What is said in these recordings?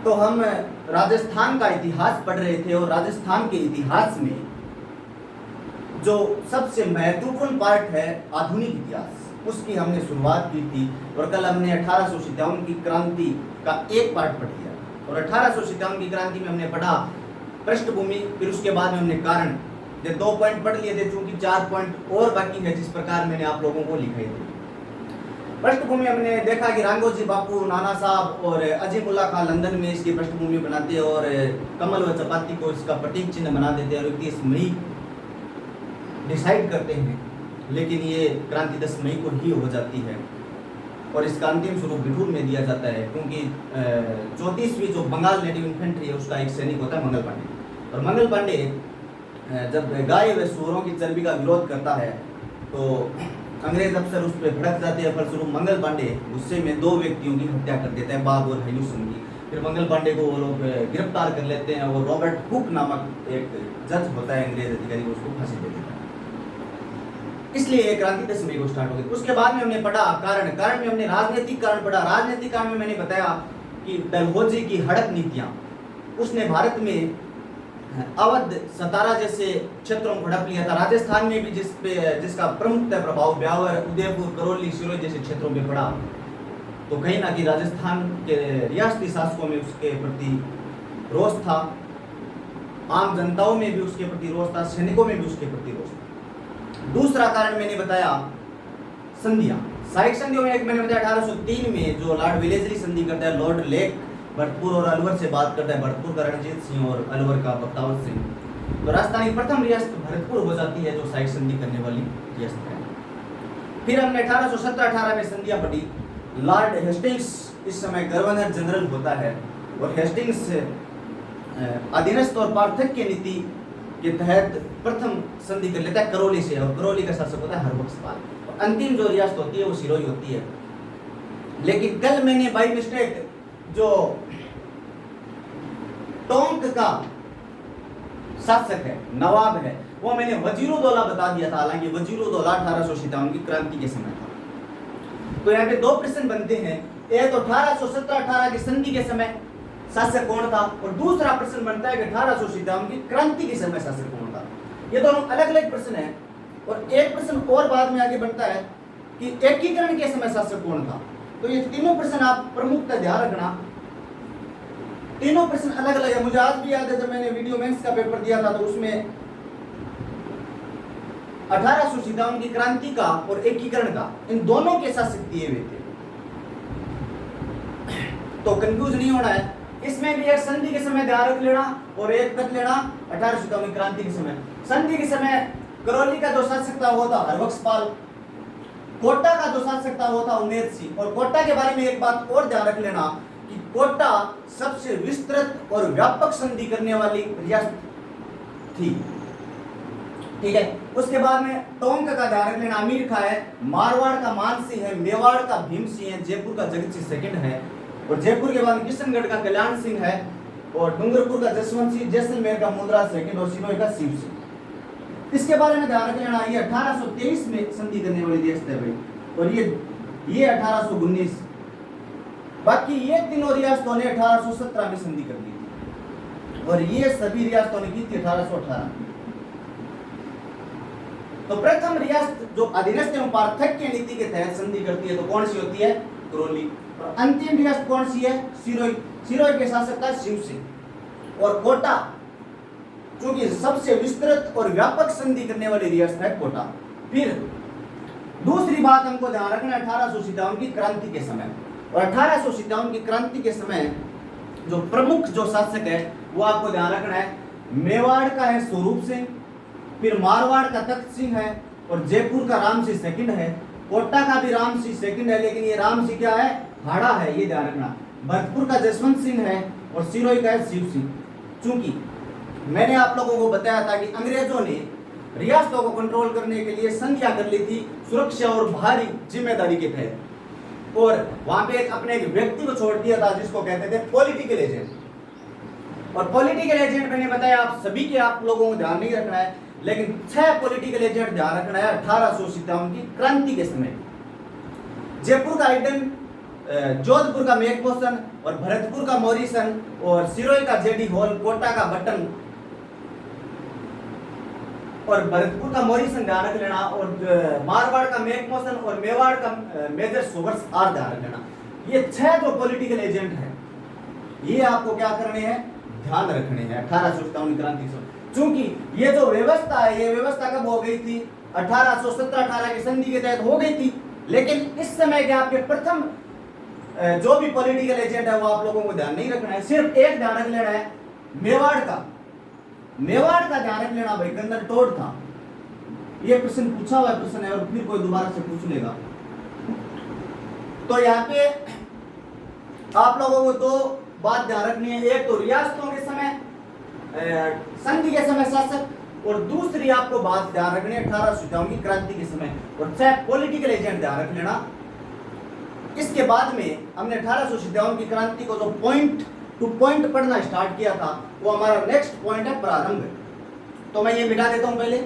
तो हम राजस्थान का इतिहास पढ़ रहे थे और राजस्थान के इतिहास में जो सबसे महत्वपूर्ण पार्ट है आधुनिक इतिहास, उसकी हमने शुरुआत की थी। और कल हमने 1857 की क्रांति का एक पार्ट पढ़ लिया और 1857 की क्रांति में हमने पढ़ा पृष्ठभूमि, फिर उसके बाद में हमने कारण। ये 2 पॉइंट पढ़ लिए थे, चूंकि 4 पॉइंट और बाकी है जिस प्रकार मैंने आप लोगों को लिखाई थे। पृष्ठभूमि हमने देखा कि रांगोजी बापू, नाना साहब और अजीमुल्ला खां लंदन में इसकी पृष्ठभूमि बनाते हैं और कमल व चपाती को इसका प्रतीक चिन्ह बना देते हैं और 31 मई डिसाइड करते हैं, लेकिन ये क्रांति 10 मई को ही हो जाती है और इसका अंतिम स्वरूप बिठूर में दिया जाता है, क्योंकि 34वीं जो बंगाल नेटिव इन्फेंट्री है उसका एक सैनिक होता है मंगल पांडे। और मंगल पांडे जब गाय व सूअरों की चर्बी का विरोध करता है तो अंग्रेज अफसर उस पर भड़क जाते हैं। फलस्वरूप मंगल पांडे गुस्से में 2 व्यक्तियों की हत्या कर देते हैं, बाघ और हयूसन की। फिर मंगल पांडे को वो लोग गिरफ्तार कर लेते हैं और रॉबर्ट हुक नामक एक जज होता है अंग्रेज अधिकारी, उसको फांसी दे देता है। इसलिए ये क्रांति 10 मई को स्टार्ट हो गई। उसके बाद में हमने पढ़ा कारण में हमने राजनीतिक कारण पढ़ा। राजनीतिक कारण में मैंने बताया कि डलहौजी की हड़प नीतियां, उसने भारत में अवध, सतारा जैसे क्षेत्रों को हड़प लिया था। राजस्थान में भी जिसका प्रमुखतः प्रभाव ब्यावर, उदयपुर, करौली, सिरोही जैसे क्षेत्रों में पड़ा। तो कहीं ना कहीं राजस्थान के रियासती शासकों में उसके प्रति रोष था, आम जनताओं में भी उसके प्रति रोष था, सैनिकों में भी उसके प्रति रोष था। दूसरा कारण मैंने बताया संधियां, साइक संधियों में एक मैंने बताया 1803 में जो लॉर्ड वेलेस्ली संधि करता है, लॉर्ड लेक भरतपुर और अलवर से बात करता है, भरतपुर का रणजीत सिंह और अलवर का बख्तावर सिंह। तो राजस्थान की प्रथम रियासत भरतपुर हो जाती है जो साइक संधि करने वाली रियासत है। फिर हमने 1817-18 में संधियां पढ़ी। लॉर्ड हेस्टिंग्स इस समय गवर्नर जनरल होता है और हेस्टिंग्स अधीनस्थ और पार्थक्य नीति के तहत प्रथम संधि कर लेता है करौली से, और करौली का शासक होता है हरबख्शपाल। अंतिम जो रियासत होती है वो सिरोही होती है। लेकिन कल मैंने बाई मिस्टेक जो टोंक का शासक है, नवाब है, वो मैंने वजीरुद्दौला बता दिया था। हालांकि वजीरुद्दौला 1857 की क्रांति के समय था। तो यहाँ पे 2 प्रश्न बनते हैं, एक तो 1817-18 की संधि के समय शासक कौन था, और दूसरा प्रश्न बनता है कि 1857 की क्रांति के समय शासक कौन था। ये दोनों अलग अलग प्रश्न हैं। और एक प्रश्न और बाद में आगे बनता है कि एकीकरण के समय शासक कौन था। तो ये तीनों प्रश्न आप प्रमुखतः ध्यान रखना, तीनों प्रश्न अलग अलग है। मुझे आज भी याद है जब मैंने वीडियो मेंस का पेपर दिया था तो उसमें 1857 की क्रांति का और एकीकरण का, इन दोनों के शासक दिए हुए थे, तो कंफ्यूज नहीं होना है। इसमें भी एक संधि के समय ध्यान रख लेना और एक रख लेना 1857 की क्रांति के समय। संधि के समय करौली का जो शासक था वो था हरबख्शपाल, कोटा का जो शासक था वो था उमेर सिंह। और कोटा के बारे में एक बात और ध्यान रख लेना कि कोटा सबसे विस्तृत और व्यापक संधि करने वाली रियासत थी, ठीक है। उसके बाद में टोंक का ध्यान रख लेना, अमीर खां है, मारवाड़ का मान सिंह है, मेवाड़ का भीम सिंह है, जयपुर का जगत सिंह सेकंड है, और जयपुर के बाद किशनगढ़ का कल्याण सिंह है, और डूंगरपुर का जसवंत सिंह, जैसलमेर का मुंद्रा सेकंड, और सिरोही का शिव सिंह। इसके बारे में ध्यान रख लेना, ये 1823 में संधि करने वाली रियासत है भाई, और ये 1819। बाकी ये तीनों रियासतों ने 1817 में संधि कर दी थी, और ये सभी रियासतों ने की थी 1818 में। तो प्रथम रियासत जो अधीनस्थ एवं पार्थक्य नीति के तहत संधि करती है तो कौन सी होती है, करौली। और अंतिम रियासत कौन सी है, सिरोही। सिरोही के शासक था शिव सिंह। और कोटा क्योंकि सबसे विस्तृत और व्यापक संधि करने वाली रियासत है कोटा। फिर दूसरी बात हमको ध्यान रखना 1857 की क्रांति के समय, और 1857 की क्रांति के समय जो प्रमुख जो शासक है वो आपको ध्यान रखना है। मेवाड़ का है स्वरूप सिंह, फिर मारवाड़ का तख्त सिंह है, और जयपुर का राम सिंह सेकंड है, कोटा का भी राम सिंह सेकंड है, लेकिन ये राम सिंह क्या है, हाड़ा है, ये ध्यान रखना। भरतपुर का जसवंत सिंह है, और सिरोही का है शिव सिंह। चूंकि मैंने आप लोगों को बताया था कि अंग्रेजों ने रियासतों को कंट्रोल करने के लिए संधियां कर ली थी सुरक्षा और बाहरी जिम्मेदारी के तहत, और वहां पे अपने एक व्यक्ति को छोड़ दिया था जिसको कहते थे पॉलिटिकल एजेंट। और पॉलिटिकल एजेंट मैंने बताया आप सभी के, आप लोगों को ध्यान नहीं रखना है, लेकिन 6 पॉलिटिकल एजेंट ध्यान रखना है 1857 की क्रांति के समय। जयपुर का आइडन जोधपुर का मेघपोषण और भरतपुर का मॉरिसन और सिरोही का जेडी हॉल, कोटा का बटन और भरतपुर का मॉरिसन ध्यान रख लेना, और मारवाड़ का मेघपोषण और मेवाड़ का मेजर सोवर्स आर ध्यान रख लेना। ये 6 जो पॉलिटिकल एजेंट हैं ये आपको क्या करने हैं, ध्यान रखने हैं 1857 क्रांति से। चूंकि ये जो व्यवस्था है ये व्यवस्था कब हो गई थी, 1817-18 की संधि के तहत हो गई थी, लेकिन इस समय के आपके प्रथम जो भी पॉलिटिकल एजेंट है वो आप लोगों को ध्यान नहीं रखना है, सिर्फ एक ध्यान रख लेना है, मेवाड़ का ध्यान रख लेना भाई, गंदर टोड था। ये प्रश्न पूछा हुआ प्रश्न है और फिर कोई दोबारा से पूछ लेगा। तो यहाँ पे आप लोगों को 2 बात ध्यान रखनी है, एक तो रियासतों के समय संधि के समय शासक, और दूसरी आपको बात ध्यान रखनी है 1857 की क्रांति के समय, और 6 पॉलिटिकल एजेंट ध्यान रख लेना। इसके बाद में हमने 1857 की क्रांति को जो पॉइंट टू पॉइंट पढ़ना स्टार्ट किया था वो हमारा नेक्स्ट पॉइंट है प्रारंभ। तो मैं ये मिटा देता हूं पहले।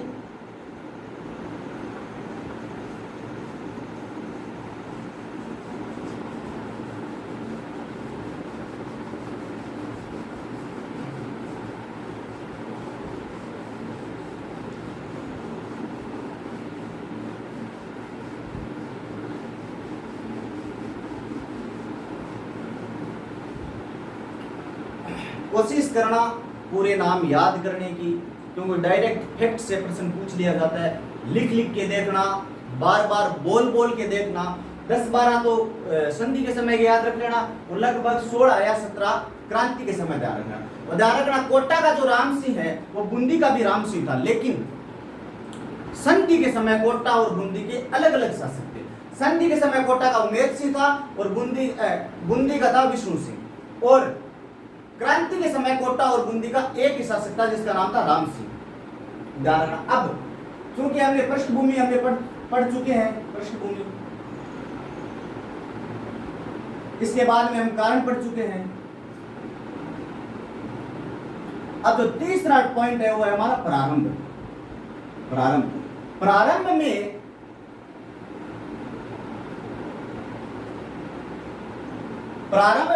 कोशिश करना पूरे नाम याद करने की, क्योंकि डायरेक्ट फैक्ट से प्रश्न पूछ लिया जाता है। लिख के देखना, बार बार बोल के देखना। 10-12 तो संधि के समय के याद रख लेना, और लगभग 16 या 17 क्रांति के समय ध्यान रखना। और ध्यान रखना कोटा का जो राम सिंह है वो बूंदी का भी राम सिंह था, लेकिन संधि के समय कोटा और बूंदी के अलग अलग शासक थे। संधि के समय कोटा का उमेद सिंह था और बूंदी का था विष्णु सिंह, और क्रांति के समय कोटा और बूंदी का एक ही शासक था जिसका नाम था राम सिंह। ध्यान रखना। अब क्योंकि हमने पृष्ठभूमि पढ़ चुके हैं, पृष्ठभूमि, इसके बाद में हम कारण पढ़ चुके हैं। अब जो तीसरा पॉइंट है वो है हमारा प्रारंभ। प्रारंभ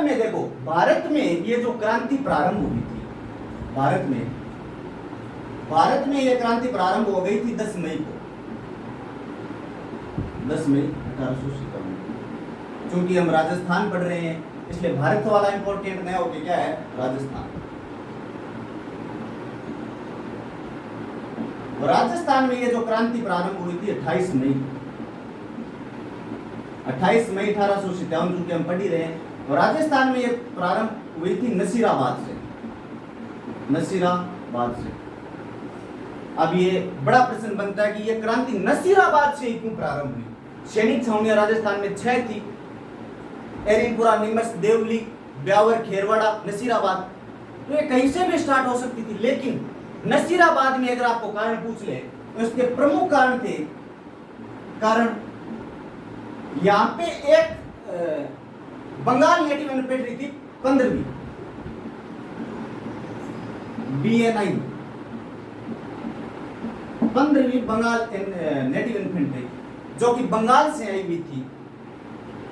में देखो, भारत में ये जो क्रांति प्रारंभ हुई थी, भारत में ये क्रांति प्रारंभ हो गई थी 10 मई को, 10 मई 1857। क्योंकि हम राजस्थान पढ़ रहे हैं इसलिए भारत वाला इंपॉर्टेंट नहीं होके क्या है, राजस्थान। और राजस्थान में ये जो क्रांति प्रारंभ हुई थी 28 मई 1857, चूंकि हम पढ़ ही रहे हैं। और राजस्थान में ये प्रारंभ हुई थी नसीराबाद से। अब ये बड़ा प्रश्न बनता है कि ये क्रांति नसीराबाद से क्यों प्रारंभ हुई। सैनिक छावनियां राजस्थान में 6 थी, एरिनपुरा, नीमच, देवली, ब्यावर, खेरवाड़ा, नसीराबाद। तो ये कहीं से भी स्टार्ट हो सकती थी, लेकिन नसीराबाद में अगर आपको कारण पूछ ले तो इसके प्रमुख कारण थे, यहाँ पे एक बंगाल नेटिव इन्फेंट्री थी 15वीं BNI, 15वीं बंगाल नेटिव इन्फेंट्री जो कि बंगाल से आई हुई थी।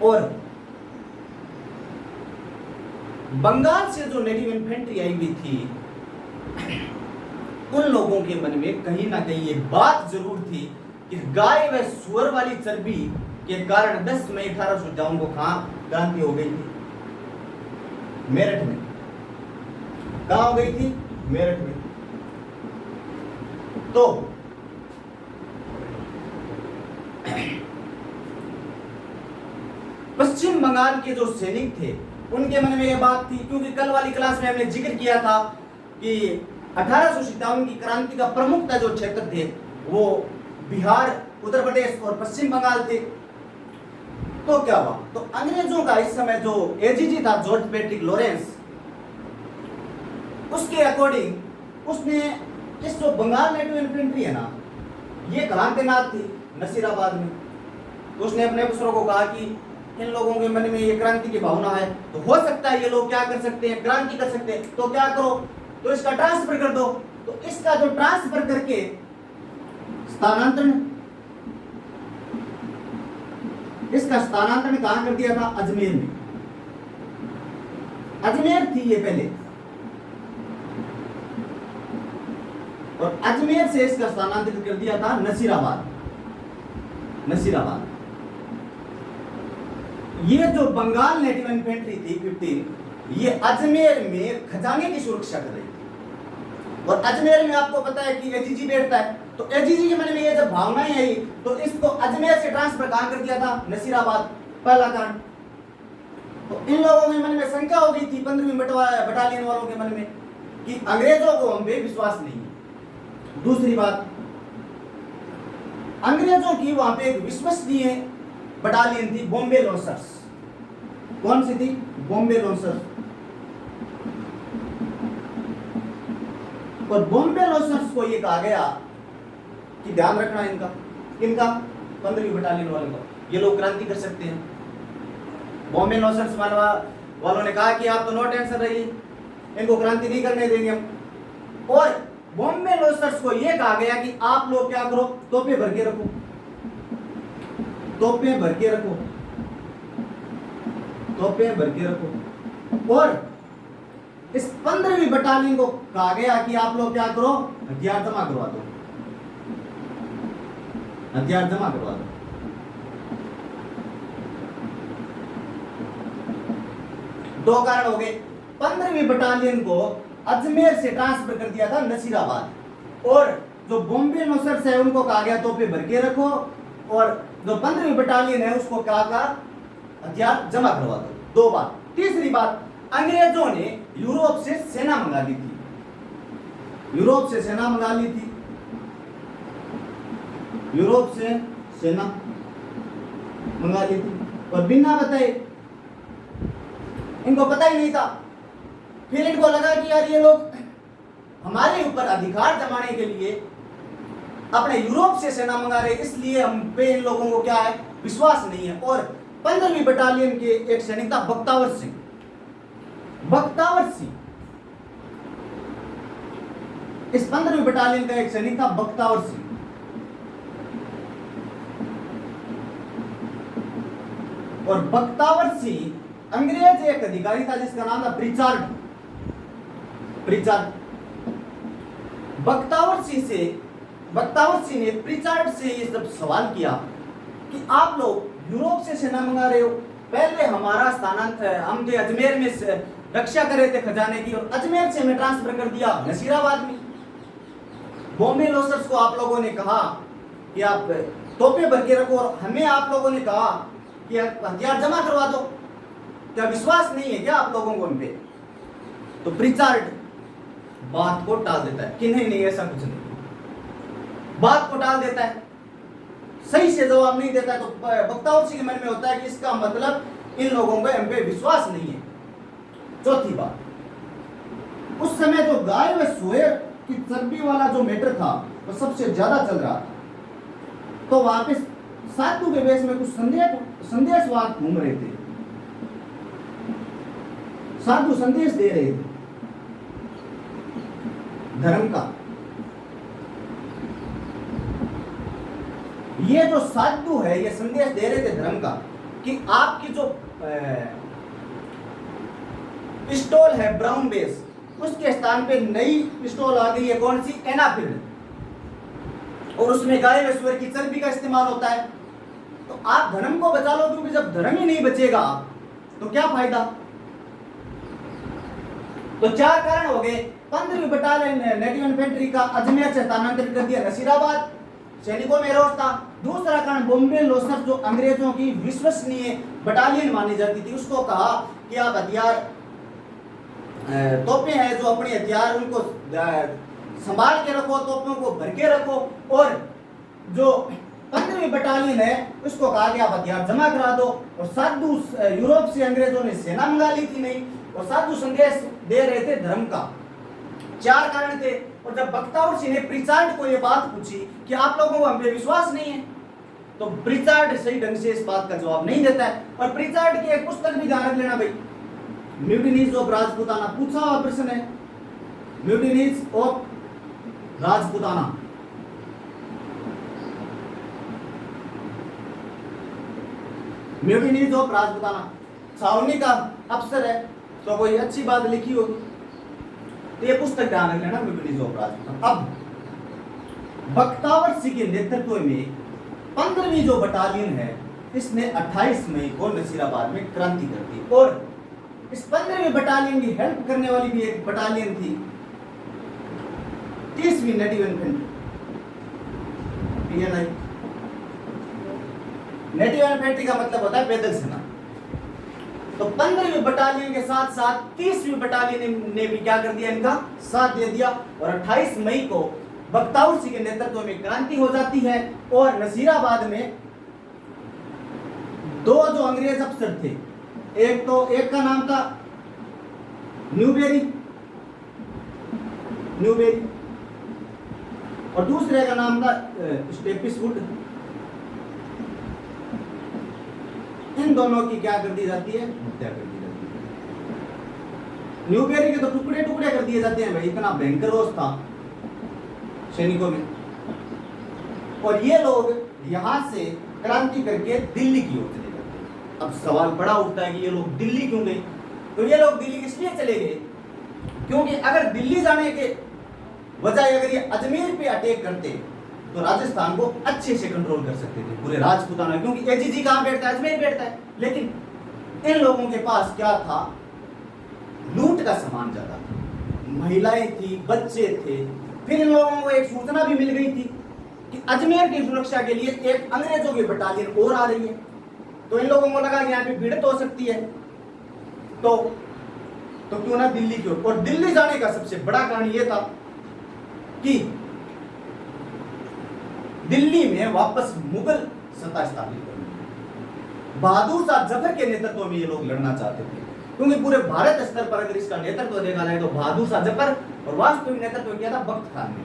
और बंगाल से जो नेटिव इन्फेंट्री आई हुई थी उन लोगों के मन में कहीं ना कहीं ये बात जरूर थी कि गाय व सुअर वाली चर्बी के कारण 10 मई 1857 को कहां क्रांति हो गई थी, मेरठ में। कहां हो गई थी, मेरठ में। तो पश्चिम बंगाल के जो सैनिक थे उनके मन में यह बात थी, क्योंकि कल वाली क्लास में हमने जिक्र किया था कि 1857 की क्रांति का प्रमुखता जो क्षेत्र थे वो बिहार, उत्तर प्रदेश और पश्चिम बंगाल थे। तो क्या हुआ, तो अंग्रेजों का इस समय जो एजीजी था जॉर्ज पैट्रिक लॉरेंस, उसके अकॉर्डिंग उसने इस जो बंगाल नेटिव इन्फेंट्री है ना, ये कहां तैनात थी, नसीराबाद में। तो उसने अपने अफसरों को कहा कि इन लोगों के मन में ये क्रांति की भावना है, तो हो सकता है ये लोग क्या कर सकते हैं, क्रांति कर सकते हैं, तो क्या करो, तो इसका ट्रांसफर कर दो। तो इसका जो ट्रांसफर करके स्थानांतरण इसका स्थानांतरण कहां कर दिया था? अजमेर में। अजमेर थी ये पहले, और अजमेर से इसका स्थानांतरित कर दिया था नसीराबाद। नसीराबाद। ये जो बंगाल नेटिव इन्फेंट्री थी 15, ये अजमेर में खजाने की सुरक्षा कर रही थी। और अजमेर में आपको पता है कि एजीजी बैठता है, तो एजीजी के मन में ये जब भावनाएं आई तो इसको अजमेर से ट्रांसफर कहां कर दिया था? नसीराबाद। पहला कारण। तो इन लोगों के मन में शंका हो गई थी 15वीं बटालियन वालों के मन में कि अंग्रेजों को हम पे विश्वास नहीं है। दूसरी बात, अंग्रेजों की वहां पे एक विश्वसनीय बटालियन थी, बॉम्बे लॉन्सर्स। कौन सी थी? बॉम्बे लॉन्सर्स। और बॉम्बे लॉन्सर्स को ये कहा गया कि ध्यान रखना इनका 15वीं बटालियन वालों का, ये लोग क्रांति कर सकते हैं। बॉम्बे लॉन्सर्स वालों ने कहा कि आप तो नो टेंशन रहिए, इनको क्रांति नहीं करने देंगे हम। और बॉम्बे लॉन्सर्स को यह कहा गया कि आप लोग क्या करो, तोपे भर के रखो, तोपे भर के रखो, तोपे भर के रखो। और इस 15वीं बटालियन को कहा गया कि आप लोग क्या करो, हथियार जमा करवा दो, हथियार जमा करवा दो। दो कारण हो गए। 15वीं बटालियन को अजमेर से ट्रांसफर कर दिया था नसीराबाद, और जो बॉम्बे लॉन्सर्स है उनको कहा गया तोपे भर के रखो, और जो 15वीं बटालियन है उसको कहा हथियार जमा करवा दो। दो बात। तीसरी बात, अंग्रेजों ने यूरोप से सेना मंगा ली थी, यूरोप से सेना मंगा ली थी, यूरोप से सेना मंगा ली थी, और बिना बताए, इनको पता ही नहीं था। फिर इनको लगा कि यार ये लोग हमारे ऊपर अधिकार जमाने के लिए अपने यूरोप से सेना मंगा रहे, इसलिए हम पे इन लोगों को क्या है, विश्वास नहीं है। और 15वीं बटालियन के एक सैनिक था बख्तावर सिंह, बख्तावर सिंह, इस 15वीं बटालियन का एक सैनिक था बख्तावर सिंह। और बख्तावर सिंह अंग्रेज एक अधिकारी था जिसका नाम था प्रिचार्ड। प्रिचार्ड। बख्तावर सिंह ने प्रिचार्ड से ये सब सवाल किया कि आप लोग यूरोप से सेना मंगा रहे हो, पहले हमारा स्थानांतरण, हम थे अजमेर में रक्षा कर रहे थे खजाने की, और अजमेर से हमें ट्रांसफर कर दिया नसीराबाद में। बॉम्बे लॉन्सर्स को आप लोगों ने कहा कि आप तोपे भर के रखो, और हमें आप लोगों ने कहा कि हथियार जमा करवा दो। क्या विश्वास नहीं है क्या आप लोगों को उन पे? तो प्रिचार्ड बात को टाल देता है कि नहीं ऐसा कुछ नहीं, बात को टाल देता है, सही से जवाब नहीं देता है। तो बख्तावर सिंह के मन में होता है कि इसका मतलब इन लोगों को हम पे विश्वास नहीं है। चौथी बात, उस समय जो गाय व सुअर की चर्बी वाला जो मैटर था वो सबसे ज्यादा चल रहा था। तो वहां पे साधु के वेश में कुछ संदेशवाद घूम रहे थे, साधु संदेश दे रहे थे धर्म का। ये जो साधु है ये संदेश दे रहे थे धर्म का कि आपकी जो पिस्टल है ब्राउन बेस, उसके स्थान पे नई पिस्टल आ गई है, कौन सी? एनाफील्ड, और उसमें गाय व सूअर की चर्बी का इस्तेमाल होता है। तो आप धर्म को बचा लो, क्योंकि जब धर्म ही नहीं बचेगा तो क्या फायदा। तो चार कारण हो गए। 15वीं बटालियन नेटिव इन्फेंट्री का अजमेर से स्थानांतरित कर दिया नसीराबाद, सैनिकों में रोष था। दूसरा कारण, बॉम्बे लॉन्सर्स जो अंग्रेजों की विश्वसनीय बटालियन मानी जाती थी, उसको कहा कि आप हथियार तोपें हैं जो अपने हथियार उनको संभाल के रखो, तोपों को भर के रखो, और जो 15वीं बटालियन है उसको कहा कि आप हथियार जमा करा दो। और साधु यूरोप से अंग्रेजों ने सेना मंगा ली थी नहीं, और साधु संदेश दे रहे थे धर्म का। चार कारण थे। और जब बख्तावर सिंह ने प्रिचार्ड को यह बात पूछी कि आप लोगों को हम पे विश्वास नहीं है, तो प्रिचार्ड सही ढंग से इस बात का जवाब नहीं देता है। और प्रिचार्ड की एक पुस्तक भी ध्यान रख लेना भाई, म्यूटिनीज ऑफ राजपूताना, पूछा हुआ प्रश्न है, mutinies of Rajputana. Mutinies of Rajputana, छावनी का अफसर है तो कोई अच्छी बात लिखी होगी, तो ये पुस्तक ध्यान रख लेना, म्यूटिनीज ऑफ राजपूताना। अब बख्तावर सिंह के नेतृत्व में 15वीं जो बटालियन है, इसने 28 मई को नसीराबाद में क्रांति कर दी, और इस 15वीं बटालियन की हेल्प करने वाली भी एक बटालियन थी, 30वीं native infantry, PNI। Native infantry का मतलब होता है पैदल सेना। तो 15वीं बटालियन के साथ साथ 30वीं बटालियन ने भी क्या कर दिया, इनका साथ दे दिया, और 28 मई को बख्तावर सिंह के नेतृत्व में क्रांति हो जाती है, और नसीराबाद में दो जो अंग्रेज अफसर थे, एक का नाम था न्यूबेरी, और दूसरे का नाम था स्टेपिसवुड। इन दोनों की क्या कर दी जाती है, हत्या कर दी जाती है। न्यूबेरी के तो टुकड़े टुकड़े कर दिए जाते हैं भाई, इतना भयंकर रोष था सैनिकों में। और ये लोग यहां से क्रांति करके दिल्ली की ओर चले गए। अब सवाल बड़ा उठता है कि ये लोग दिल्ली क्यों गए, तो ये लोग दिल्ली इसलिए चले गए क्योंकि अगर दिल्ली जाने के बजाय अगर ये अजमेर पे अटैक करते तो राजस्थान को अच्छे से कंट्रोल कर सकते थे पूरे राजपूताना, क्योंकि एजीजी कहां बैठता है, अजमेर बैठता है। लेकिन इन लोगों के पास क्या था, लूट का सामान ज्यादा था, महिलाएं थी, बच्चे थे। फिर इन लोगों को एक सूचना भी मिल गई थी कि अजमेर की सुरक्षा के लिए एक अंग्रेजों की बटालियन और आ रही है, तो इन लोगों को लगा कि यहाँ पे भिड़ंत हो सकती है, तो क्यों ना दिल्ली की ओर। और दिल्ली जाने का सबसे बड़ा कारण यह था कि दिल्ली में वापस मुगल सत्ता स्थापित करनी। बहादुर शाह जफर के नेतृत्व में ये लोग लड़ना चाहते थे, क्योंकि पूरे भारत स्तर पर अगर इसका नेतृत्व देखा जाए तो बहादुर शाह जफर, और वास्तविक नेतृत्व किया था बख्त खान ने।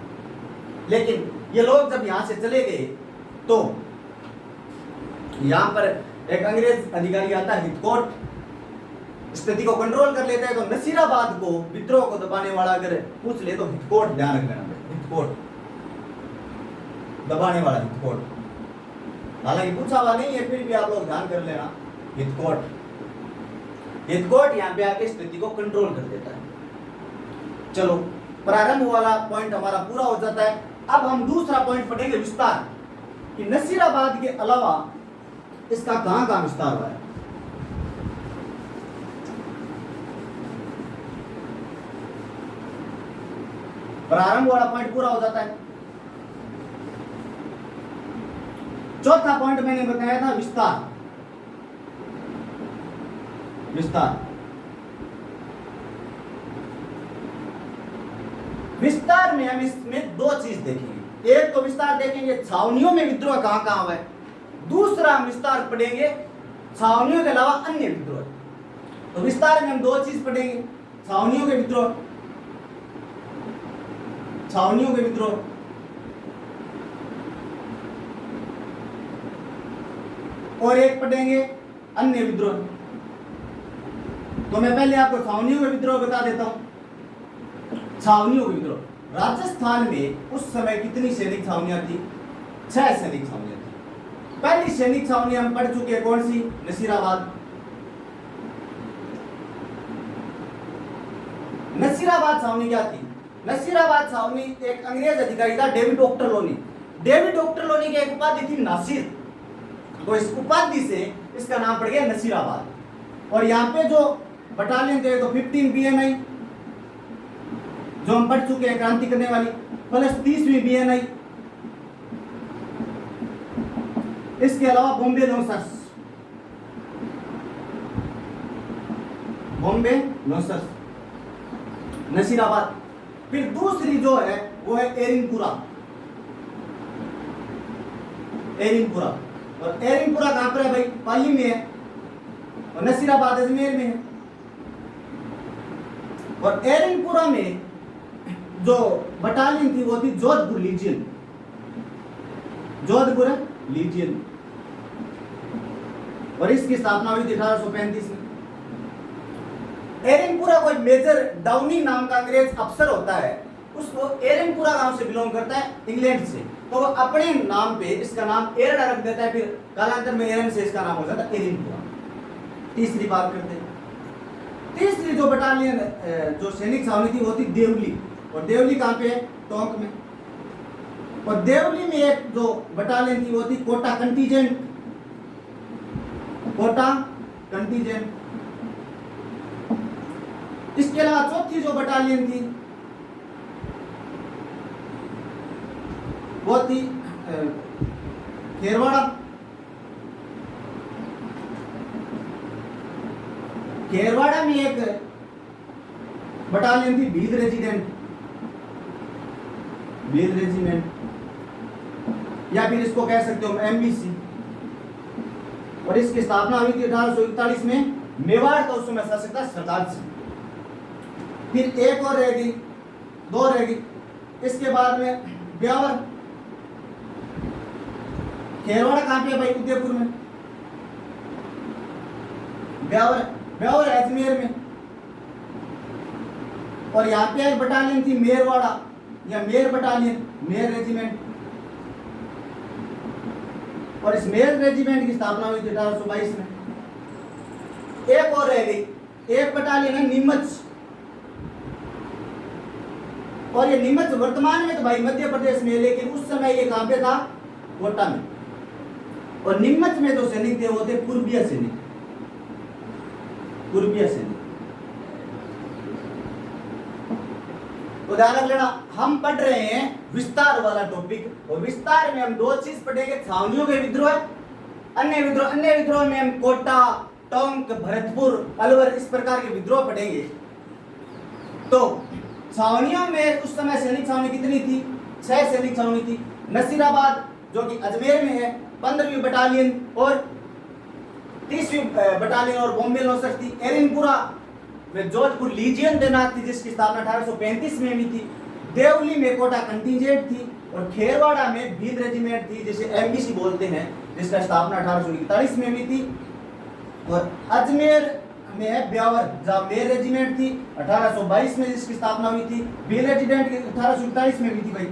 लेकिन ये लोग जब यहां से चले गए तो यहां पर एक अंग्रेज अधिकारी आता है हितकोट, स्थिति को कंट्रोल कर लेता है। तो नसीराबाद को विद्रोह को दबाने वाला अगर पूछ ले तो हितकोट ध्यान रखना, हितकोट दबाने वाला हितकोट, हालांकि पूछा हुआ नहीं है, फिर भी आप लोग ध्यान कर लेना, हितकोट यहाँ पे आके स्थिति को कंट्रोल कर देता है। चलो, प्रारंभ वाला पॉइंट हमारा पूरा हो जाता है। अब हम दूसरा पॉइंट पढ़ेंगे, विस्तार, कि नसीराबाद के अलावा इसका कहां कहां विस्तार हुआ है। प्रारंभ वाला पॉइंट पूरा हो जाता है। चौथा पॉइंट मैंने बताया था विस्तार। विस्तार में हम इसमें दो चीज देखेंगे। एक तो विस्तार देखेंगे छावनियों में विद्रोह कहां कहां हुआ है, दूसरा हम विस्तार पढ़ेंगे छावनियों के अलावा अन्य विद्रोह। तो विस्तार में हम दो चीज पढ़ेंगे, छावनियों के विद्रोह, और एक पढ़ेंगे अन्य विद्रोह। तो मैं पहले आपको छावनियों के विद्रोह बता देता हूं। छावनियों के विद्रोह, राजस्थान में उस समय कितनी सैनिक छावनियां थी? 6 सैनिक छावनियां थी। पहली सैनिक छावनी हम पढ़ चुके हैं, कौन सी? नसीराबाद। नसीराबाद छावनी क्या थी? नसीराबाद छावनी एक अंग्रेज अधिकारी था, डेविड ऑक्टरलोनी की एक उपाधि थी नासिर, तो इस उपाधि से इसका नाम पड़ गया नसीराबाद। और यहाँ पे जो बटालियन थे तो 15 BNI जो हम पढ़ चुके हैं क्रांति करने वाली, प्लस 30वीं BNI, इसके अलावा बॉम्बे नौसर्स, नसीराबाद। फिर दूसरी जो है वो है एरिनपुरा। और एरिनपुरा कहां पर है भाई? पाली में है, और नसीराबाद अजमेर में है। और एरिनपुरा में जो बटालियन थी वो थी जोधपुर लीजियन, और इसकी स्थापना हुई थी 1835 में। एरिनपुरा कोई मेजर डाउनी नाम का अंग्रेज अफसर होता है, उसको एरनपुरा गांव से बिलोंग करता है, इंग्लैंड से, तो वो अपने नाम पे इसका नाम एरन रख देता है, फिर कालांतर में एरन से इसका नाम हो जाता है एरनपुरा। तीसरी बात करते हैं, तीसरी जो बटालियन जो सैनिक छावनी थी वो थी देवली, और देवली कहाँ पे है? टोंक में। और देवली में एक जो बटालियन थी वो थी कोटा कंटीजेंट, कोटा कंटीजेंट। इसके अलावा चौथी जो बटालियन थी वो थी खेरवाड़ा, खेरवाड़ा में एक बटालियन थी भील रेजिडेंट, भील रेजिमेंट, या फिर इसको कह सकते हो एमबीसी, और इसकी स्थापना हुई थी 1841 में मेवाड़ का उस समय शासक था सरदार सिंह। फिर एक और रहेगी, दो रहेगी, इसके बाद में ब्यावर, खेरवाड़ा कहाँ पे है भाई? उदयपुर में। ब्यावर, ब्यावर अजमेर में। और यहाँ पे एक बटालियन थी मेरवाड़ा या मेर बटालियन, मेर रेजिमेंट, और इस मेर रेजिमेंट की स्थापना हुई थी 1822 में। एक और रह गई, एक बटालियन है नीमच, और ये नीमच वर्तमान में तो भाई मध्य प्रदेश में, लेकिन उस समय ये कहां पे था? कोटा में। और नीमच में जो सैनिक थे वो थे पूर्वीय सैनिक, पूर्वीय सैनिक। तो ध्यान रख लेना, हम पढ़ रहे हैं विस्तार वाला टॉपिक, और विस्तार में हम दो चीज पढ़ेंगे, छावनियों के विद्रोह, अन्य विद्रोह। अन्य विद्रोह में हम कोटा, टोंक, भरतपुर, अलवर इस प्रकार के विद्रोह पढ़ेंगे। तो छावनियों में उस समय सैनिक छावनी कितनी थी? 6 सैनिक छावनी थी। नसीराबाद जो कि अजमेर में है, 15वीं बटालियन और 30वीं बटालियन और बॉम्बे नौसर थी। एरनपुरा में जोधपुर लीजियन तैनात थी, जिसकी स्थापना 1835 में हुई थी। देवली में कोटा कंटीजेंट थी, और खेरवाड़ा में भील रेजिमेंट थी, जिसे एमबीसी बोलते हैं, जिसका स्थापना 1841 में हुई थी। और अजमेर में है ब्यावर, जहाँ मेर रेजिमेंट थी, 1822 में जिसकी स्थापना हुई थी। भील रेजिमेंट की 1847 में हुई थी भाई।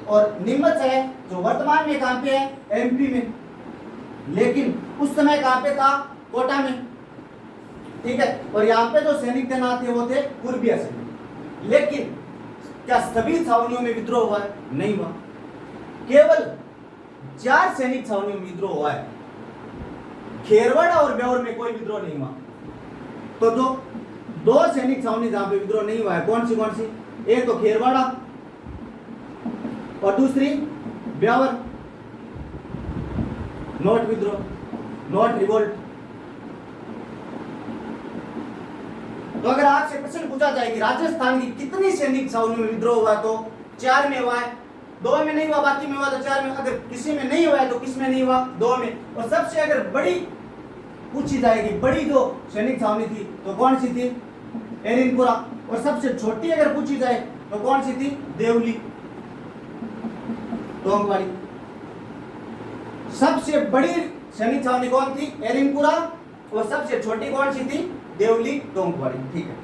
और नीमच है जो वर्तमान में कहाँ पे है? एमपी में, लेकिन उस समय कहाँ पे था? कोटा में, ठीक है। और यहाँ पे जो सैनिक तैनात थे वो थे पूर्वीय सैनिक। लेकिन क्या सभी छावनियों में विद्रोह हुआ है? नहीं हुआ। केवल 4 सैनिक छावनियों में विद्रोह हुआ है। खेरवाड़ा और ब्यावर में कोई विद्रोह नहीं हुआ। तो जो 2 सैनिक छावनी जहां पे विद्रोह नहीं हुआ है, कौन सी? एक तो खेरवाड़ा और दूसरी ब्यावर। नॉट विद्रोह, नॉट रिवोल्ट। तो अगर आपसे प्रश्न पूछा जाए कि राजस्थान की कितनी सैनिक छावनी में विद्रोह हुआ, तो 4 में हुआ है, 2 में नहीं हुआ, बाकी में हुआ तो 4 में। अगर किसी में नहीं हुआ है तो किस में नहीं हुआ? 2 में। और सबसे अगर बड़ी पूछी जाएगी, बड़ी जो सैनिक छावनी थी तो कौन सी थी? एरनपुरा। और सबसे छोटी अगर पूछी जाए तो कौन सी थी? देवली, टोंक वाली। सबसे बड़ी सैनिक छावनी कौन थी? एरनपुरा। और सबसे छोटी कौन सी थी? देवली, टोंक वाली। ठीक है।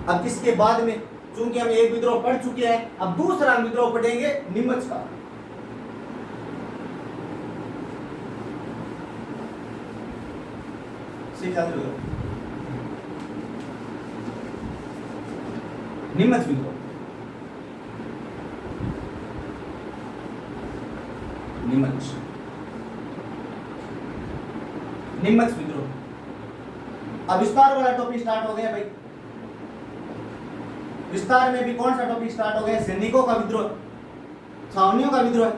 अब इसके बाद में चूंकि हम एक विद्रोह पढ़ चुके हैं, अब दूसरा विद्रोह पढ़ेंगे नीमच का। नीमच विद्रोह, नीमच, नीमच विद्रोह। अब विस्तार वाला टॉपिक स्टार्ट हो गया भाई। विस्तार में भी कौन सा टॉपिक स्टार्ट हो गया? सैनिकों का विद्रोह, छावनियों का विद्रोह,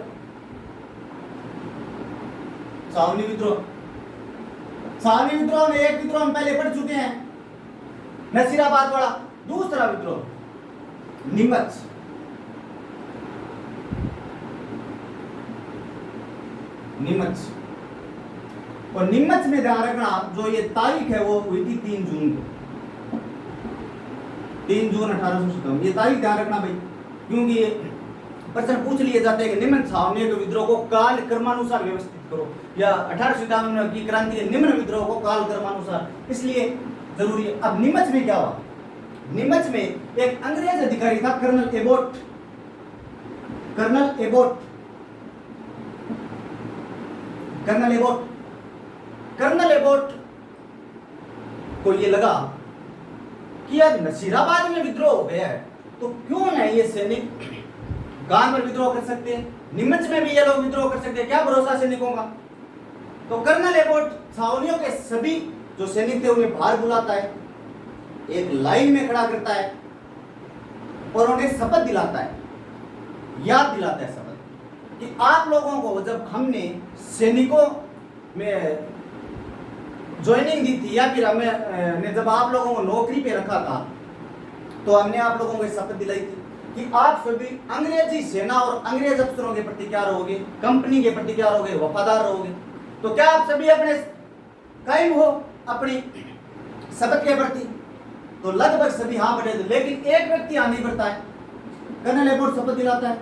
छावनी विद्रोह। छावनी विद्रोह में एक विद्रोह हम पहले पढ़ चुके हैं, नसीराबाद वाला। दूसरा विद्रोह नीमच। नीमच, और नीमच में ध्यान रखना जो ये तारीख है वो हुई थी 3 जून को, 3 जून 1857। ये तारीख ध्यान रखना भाई, क्योंकि प्रश्न पूछ लिए जाते हैं कि नीमच छावनी के विद्रोह को काल क्रमानुसार व्यवस्थित करो, या 1857 की क्रांति के निम्न विद्रोह को काल क्रमानुसार, इसलिए जरूरी है। अब नीमच में क्या हुआ? नीमच में एक अंग्रेज अधिकारी था कर्नल एबोट, कर्नल एबोट को ये लगा कि यार नसीराबाद में विद्रोह हो गया है, तो क्यों नहीं ये सैनिक गांव में विद्रोह कर सकते हैं, नीमच में भी ये लोग विद्रोह कर सकते हैं, क्या भरोसा सैनिकों का। तो कर्नल एबोट छावनियों के सभी जो सैनिक थे उन्हें बाहर बुलाता है, एक लाइन में खड़ा करता है और उन्हें शपथ दिलाता है, याद दिलाता है शपथ कि आप लोगों को जब हमने सैनिकों में ज्वाइनिंग दी थी या फिर हमें जब आप लोगों को नौकरी पे रखा था, तो हमने आप लोगों को शपथ दिलाई थी कि आप सभी अंग्रेजी सेना और अंग्रेज अफसरों के प्रति क्या रहोगे, कंपनी के प्रति क्या रहोगे, वफादार रहोगे। तो क्या आप सभी अपने कायम हो अपनी शपथ के प्रति? तो लगभग सभी हाँ बढ़े थे, लेकिन एक व्यक्ति हाँ नहीं बढ़ता है। कर्नल एबोट शपथ दिलाता है,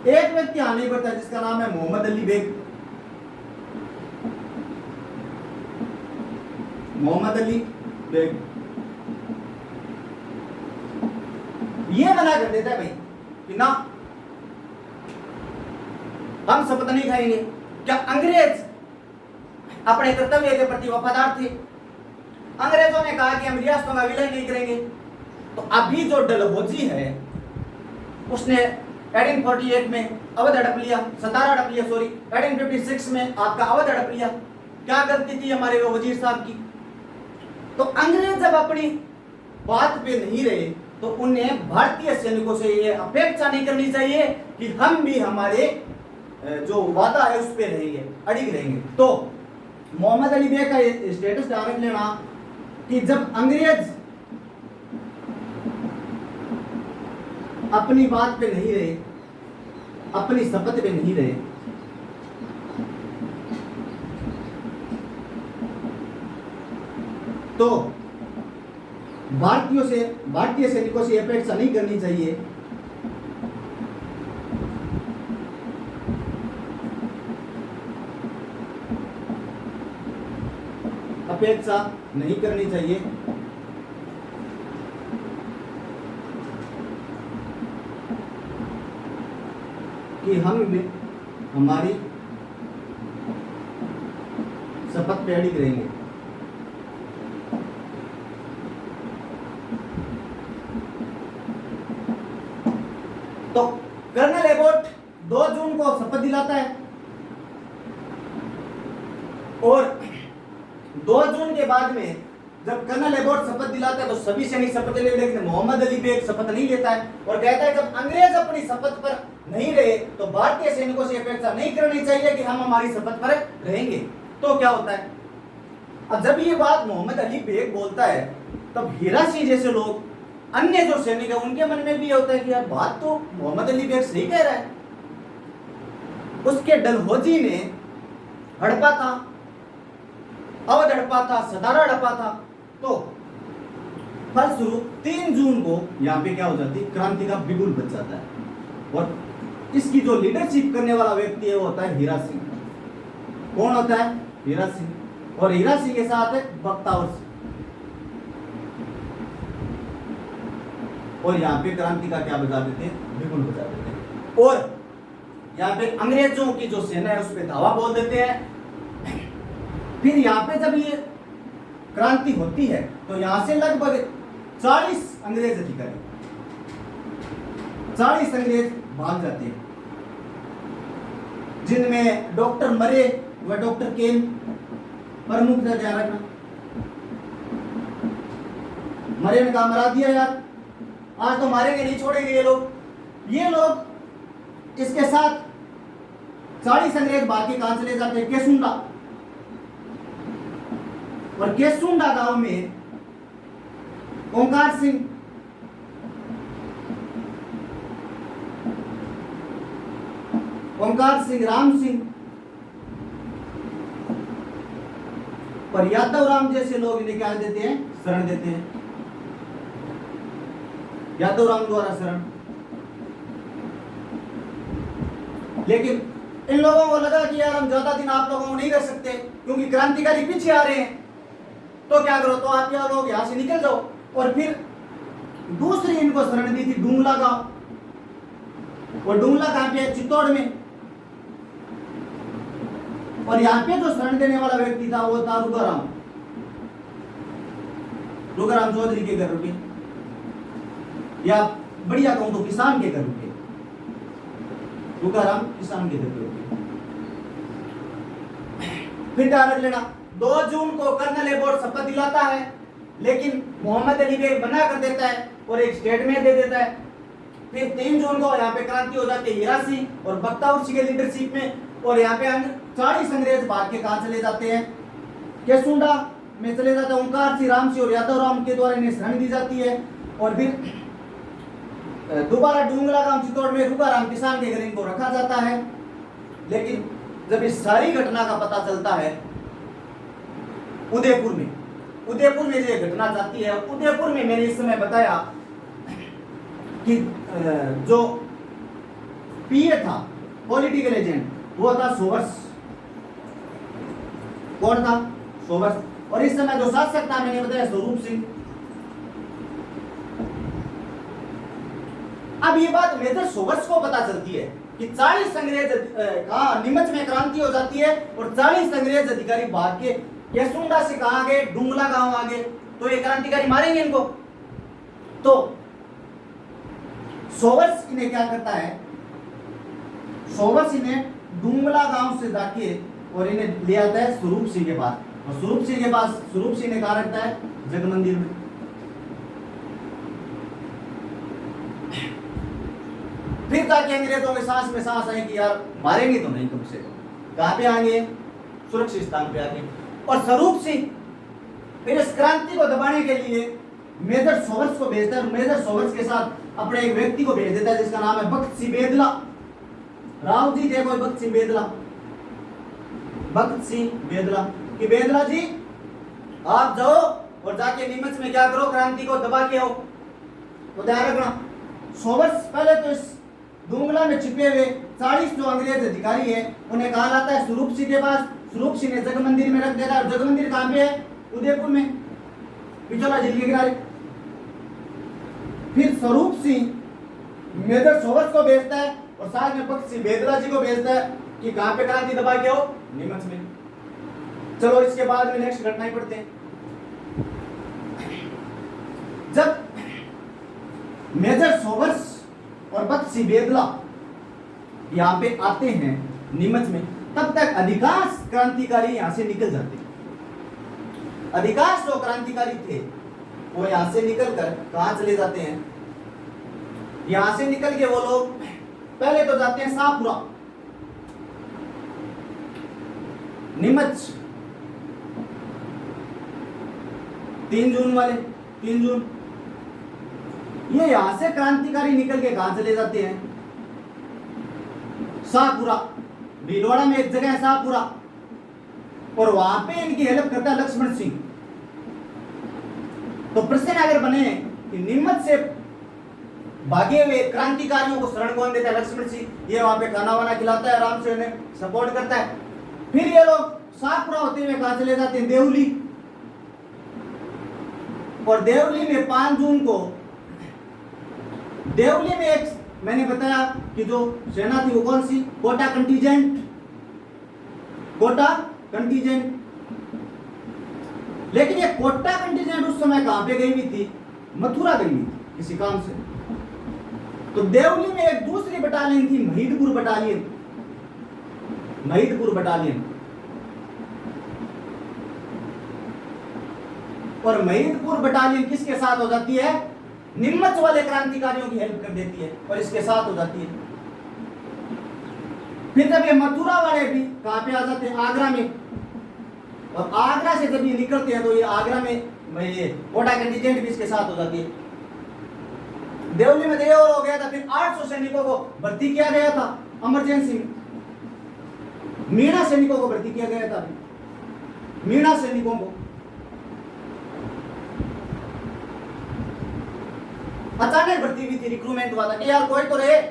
एक व्यक्ति हाँ नहीं बढ़ता है जिसका नाम है मोहम्मद अली बेग। मोहम्मद अली बेग ये मना कर देता है भाई कि ना, हम शपथ नहीं खाएंगे। क्या अंग्रेज अपने कर्तव्य के प्रति वफादार थे? अंग्रेजों ने कहा कि हम रियासतों का विलय नहीं करेंगे। तो अभी जो डलहौजी है उसने 1848 में अवध हड़प लिया, 1856 में आपका अवध हड़प लिया। क्या गलती थी हमारे वो वजीर साहब की? तो अंग्रेज जब अपनी बात पे नहीं रहे तो उन्हें भारतीय सैनिकों से ये अपेक्षा नहीं करनी चाहिए कि हम भी हमारे जो वादा है उस पे रहेंगे, अड़िग रहेंगे। तो मोहम्मद अली बेग का स्टेटस ध्यान रख लेना कि जब अंग्रेज अपनी बात पे नहीं रहे, अपनी शपथ पे नहीं रहे, तो भारतीय सैनिकों से अपेक्षा नहीं करनी चाहिए अपेक्षा नहीं करनी चाहिए कि हम हमारी शपथ पे अड़िग रहेंगे। तो कर्नल एबोट 2 जून को शपथ दिलाता है और 2 जून के बाद में जब कर्नल एबोट शपथ दिलाता है तो सभी सैनिक शपथ ले, लेकिन मोहम्मद अली बेग शपथ नहीं लेता है और कहता है जब अंग्रेज अपनी शपथ पर नहीं रहे तो भारतीय सैनिकों से अपेक्षा नहीं करनी चाहिए कि हम हमारी शपथ पर रहेंगे। तो क्या होता है, अब जब ये बात मोहम्मद अली बेग बोलता है तब हीरा सिंह जैसे लोग, अन्य जो सैनिक है, उनके मन में भी होता है कि यार बात तो मोहम्मद अली बेग सही कह रहा है। उसके डलहौजी ने हड़पा था, अवध हड़पा था, सतारा हड़पा था। तो फलस्वरूप 3 जून को यहाँ पे क्या हो जाती है, क्रांति का बिगुल बच जाता है और इसकी जो लीडरशिप करने वाला व्यक्ति है वो होता है हीरा सिंह। कौन होता है? हीरा सिंह। और हीरा सिंह के साथ है बख्तावर सिंह। और यहाँ पे क्रांति का क्या बजा देते हैं, बिगुल बजा देते हैं और यहाँ पे अंग्रेजों की जो सेना है उस पर धावा बोल देते हैं। फिर यहाँ पे जब ये क्रांति होती है तो यहाँ से लगभग 40 अंग्रेज अधिकारी, 40 अंग्रेज भाग जाते हैं, जिनमें डॉक्टर मरे व डॉक्टर केन प्रमुख था। ध्यान रखना, मरे ने कहा मरा दिया यार, आज तो मारेंगे नहीं छोड़ेंगे ये लोग इसके साथ 40 अंग्रेज बाकी कहां चले जाते हैं, केसुंडा। और केसुंडा गांव में ओंकार सिंह, राम सिंह और यादव राम जैसे लोग इन्हें क्या देते हैं, शरण देते हैं। यादव राम द्वारा शरण। लेकिन इन लोगों को लगा कि यार हम ज्यादा दिन आप लोगों को नहीं कर सकते क्योंकि क्रांतिकारी पीछे आ रहे हैं, तो क्या करो, तो आप क्या लोग यहां से निकल जाओ। और फिर दूसरी इनको शरण दी थी डूंगला गांव। और डुंगला कहाँ पे है? चित्तौड़ में। और यहाँ पे जो शरण देने वाला व्यक्ति था वो था रुगाराम चौधरी के घर रुके, या बढ़िया कहूं तो किसान के घर रुके, रुगाराम किसान के घर रुके। फिर डायरेक्ट लेना 2 जून को कर्नल एबोट शपथ दिलाता है, लेकिन मोहम्मद अली बेग मना कर देता है और एक स्टेटमेंट दे देता है। फिर 3 जून को यहाँ पे क्रांति हो जाती है हीरा सिंह और बख्तावर सिंह के लीडरशिप में, और यहाँ पे 40 अंग्रेज भाग के कहा चले जाते हैं? केसुंडा में चले जाते हैं। ओंकार सिंह, राम सिंह और यादव राम के द्वारा इन्हें शरण दी जाती है। और फिर दोबारा डूंगला गांव चित्तौड़ में रुगाराम किसान के घर इनको रखा जाता है। लेकिन जब इस सारी घटना का पता चलता है उदयपुर में ये घटना जाती है। उदयपुर में मैंने इस समय बताया कि जो पीए था, पॉलिटिकल एजेंट, वो था सोवर्स। कौन था? सोवर्स। और इस समय जो शासक था मैंने बताया स्वरूप सिंह। अब ये बात मेजर सोवर्स को पता चलती है कि 40 अंग्रेज नीमच में क्रांति हो जाती है और 40 अंग्रेज अधिकारी भाग के केसुंडा से कहां गए? डुंगला गांव आ गए। तो ये क्रांतिकारी मारेंगे इनको। तो सोवर्स इन्हें क्या करता है? सोवर्स इन्हें डुंगला गांव से जाके और इन्हें ले आता है स्वरूप सिंह के पास। और स्वरूप सिंह ने कहा रखता है? जग मंदिर में। फिर जाके अंग्रेजों के सांस में सांस आई कि यार मारेंगे तो नहीं कम से कम। कहां पे आएंगे? सुरक्षित स्थान पे आके। और स्वरूप सिंह फिर इस क्रांति को दबाने के लिए मेजर सोवर्स को भेजता है। मेजर सोवर्स के साथ अपने एक व्यक्ति को भेज देता है जिसका नाम है भक्त सिंह बेदला। राव जी थे कोई भक्त सिंह बेदला कि बेदला जी आप जाओ और जाके नीमच में क्या करो? क्रांति को दबा के आओ। तो ध्यान रखना, सोवर्स पहले तो इस डुंगला में छिपे हुए 40 जो अंग्रेज अधिकारी है उन्हें कहा जाता है स्वरूप सिंह के पास। स्वरूप सिंह ने जग मंदिर में रख देता है। जग मंदिर कहां पे है? उदयपुर में, पिछोला झील के किनारे। फिर स्वरूप सिंह मेजर सोवर्स को भेजता है और साथ में भक्त सिंह बेदला जी को भेजता है कि कहां पे क्रांति दबा के आओ? नीमच में। चलो इसके बाद में नेक्स्ट घटना ही पढ़ते हैं। जब मेजर सोवर्स और भक्त सिंह बेदला यहां पे आते हैं नीमच में, तब तक अधिकांश क्रांतिकारी यहां से निकल जाते हैं। अधिकांश जो क्रांतिकारी थे वो यहां से निकलकर कहां चले जाते हैं? यहां से निकल के वो लोग पहले तो जाते हैं शाहपुरा। नीमच 3 जून ये यहां से क्रांतिकारी निकल के कहां चले जाते हैं? शाहपुरा। भीलवाड़ा में एक जगह है शाहपुरा, और वहां पे इनकी हेल्प करता है लक्ष्मण सिंह। तो प्रश्न अगर बने कि नीमच से भागे हुए क्रांतिकारियों को शरण कौन देता है? लक्ष्मण सिंह। ये वहां पे खाना वाना खिलाता है, आराम से उन्हें सपोर्ट करता है। फिर ये लोग शाहपुरा होते हुए कहां चले जाते हैं? देवली। और देवली में 5 जून को देवली में एक मैंने बताया कि जो सेना थी वो कौन सी? कोटा कंटीजेंट। लेकिन ये कोटा कंटीजेंट उस समय कहां पे गई हुई थी? मथुरा गई हुई थी किसी काम से। तो देवली में एक दूसरी बटालियन थी, महिदपुर बटालियन। और महिदपुर बटालियन किसके साथ हो जाती है? नीमच वाले क्रांतिकारियों की हेल्प कर देती है और इसके साथ हो जाती है। फिर जब ये मथुरा वाले भी कहां पे आ जाते हैं? आगरा में। और आगरा से जब ये निकलते हैं तो ये आगरा में ये कोटा कंटीजेंट भी इसके साथ हो जाती है। देवली में देर हो गया था। फिर 800 सैनिकों को भर्ती किया गया था इमरजेंसी में। मीणा सैनिकों को भर्ती किया गया था। मीणा सैनिकों को अचानक भर्ती हुई थी, रिक्रूटमेंट हुआ था कि यार कोई तो रहे।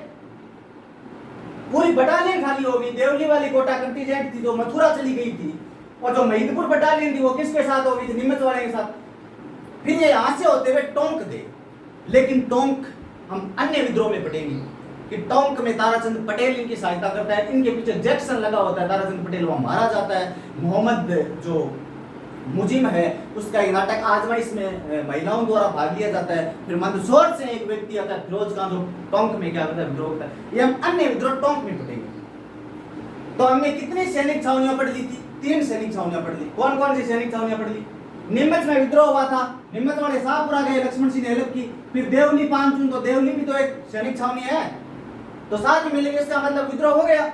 पूरी बटालियन खाली हो गई। देवली वाली कोटा कंटीजेंट थी जो मथुरा चली गई थी, और जो महिदपुर बटालियन थी वो किसके साथ हो गई थी? नीमच वाले के साथ। फिर ये यहां से होते हुए टोंक गए, लेकिन टोंक हम अन्य विद्रोह में पढ़ेंगे कि टोंक में ताराचंद पटेल इनकी सहायता करता है, इनके पीछे जैक्सन लगा होता है, ताराचंद पटेल वहां मारा जाता है। मोहम्मद जो मुजिम है उसका एक नाटक आजमाइश में महिलाओं द्वारा भाग लिया जाता है। फिर मंदसौर से एक व्यक्ति आता है फिरोज खान जो टोंक में क्या करता है, विद्रोह करता है। ये हम अन्य विद्रोह टोंक में पढ़ेंगे। तो हमने कितनी सैनिक छावनियां पढ़ ली थी? 3 सैनिक छावनियां पढ़ ली। कौन कौन सी सैनिक छावनियां पढ़ ली? नीमच में विद्रोह हुआ था, नीमच वाले शाहपुरा गए, लक्ष्मण सिंह ने हेल्प की। फिर देवली पांचून, तो देवली भी तो एक सैनिक छावनी है, तो साथ में मिलेंगे, इसका मतलब विद्रोह हो गया।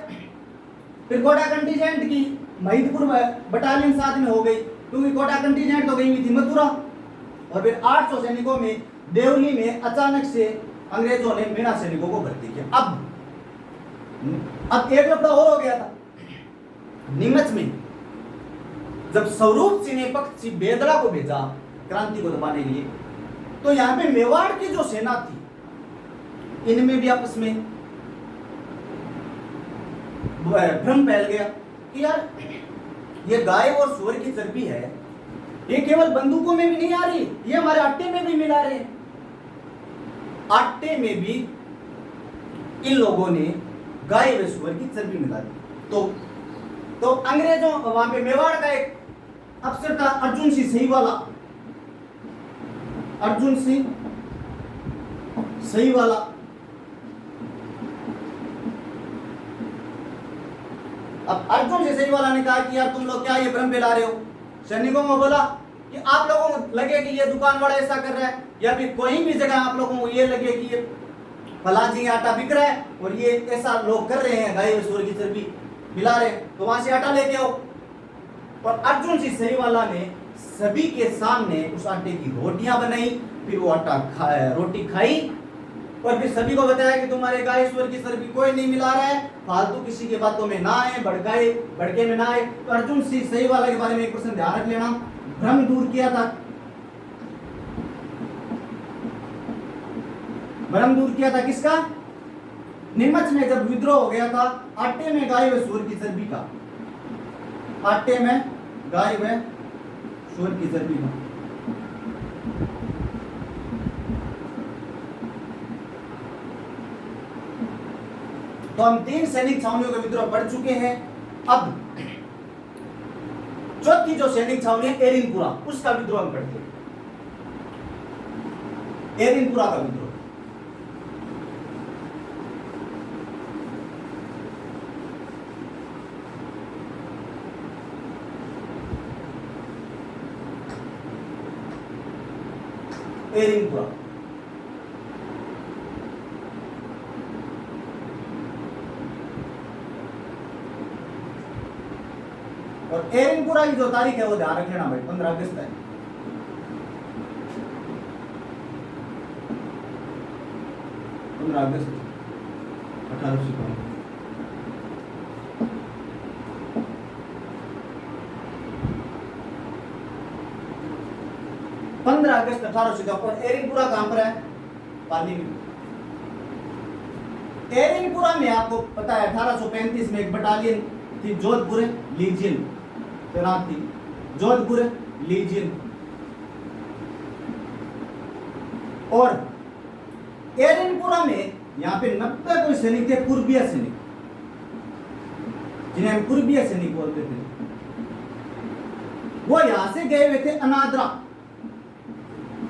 फिर कोटा कंटीजेंट की महिदपुर बटालियन साथ में हो गई, क्योंकि कोटा कंटीजेंट तो गई हुई थी मथुरा। और फिर 800 सैनिकों में देवली में अचानक से अंग्रेजों ने मीणा सैनिकों को भर्ती किया। अब एक लफड़ा और हो गया था नीमच में, जब स्वरूप सिंह ने पक्षी बेदड़ा को भेजा क्रांति को दबाने के लिए, तो यहां पे मेवाड़ की जो सेना थी इनमें भी आपस में भ्रम फैल गया कि यार ये गाय और सूअर की चर्बी है, ये केवल बंदूकों में भी नहीं आ रही, ये हमारे आटे में भी मिला रहे हैं। आटे में भी इन लोगों ने गाय व सूअर की चर्बी मिला दी। तो अंग्रेजों वहां पे मेवाड़ का एक अफसर था अर्जुन सिंह सहीवाला, अर्जुन सिंह सहीवाला। अब अर्जुन सिंह सहीवाला ने कहा कि यार तुम लोग क्या ये भ्रम फैला रहे हो। सैनिकों को बोला कि आप लोगों को लगे कि ये दुकान वाला ऐसा कर रहा है, या फिर कोई भी जगह आप लोगों को ये लगे कि ये फलां जी आटा बिक रहा है और ये ऐसा लोग कर रहे हैं, गाय व सूअर की चर्बी मिला रहे, तो वहां से आटा लेके आओ। और अर्जुन सिंह सहीवाला ने सभी के सामने उस आटे की रोटियां बनाई, फिर वो आटा रोटी खाई और फिर सभी को बताया कि तुम्हारे गाय सूअर की चर्बी कोई नहीं मिला रहा है, फालतू किसी की बातों में ना आए, भड़के में ना आए। तो अर्जुन सिंह सहीवाला के बारे में एक पर्सन ध्यान रख लेना, भ्रम दूर किया था, भ्रम दूर किया था किसका? नीमच में जब विद्रोह हो गया था आटे में गाय व सूअर की चर्बी का, आटे में गाय व सूअर की चर्बी का। तो हम 3 सैनिक छावनियों का विद्रोह पढ़ चुके हैं। अब चौथी जो सैनिक छावनी है एरिनपुरा, उसका विद्रोह हम पढ़ते हैं। एरिनपुरा का विद्रोह, एरिनपुरा। और एरिनपुरा की जो तारीख है वो ध्यान रख लेना भाई, 15 अगस्त है। 15 अगस्त 1852। अगस्त 1852। एरिनपुरा कहां पर है? पाली में। एरिनपुरा में आपको पता है 1835 में एक बटालियन थी जोधपुर लीजियन तैनात थी, जोधपुर लीजियन। और एरिनपुरा में यहाँ पे 90 कोई सैनिक थे, पूर्वीय सैनिक, जिन्हें हम पूर्वीय सैनिक बोलते थे। वो यहां से गए हुए थे अनाद्रा,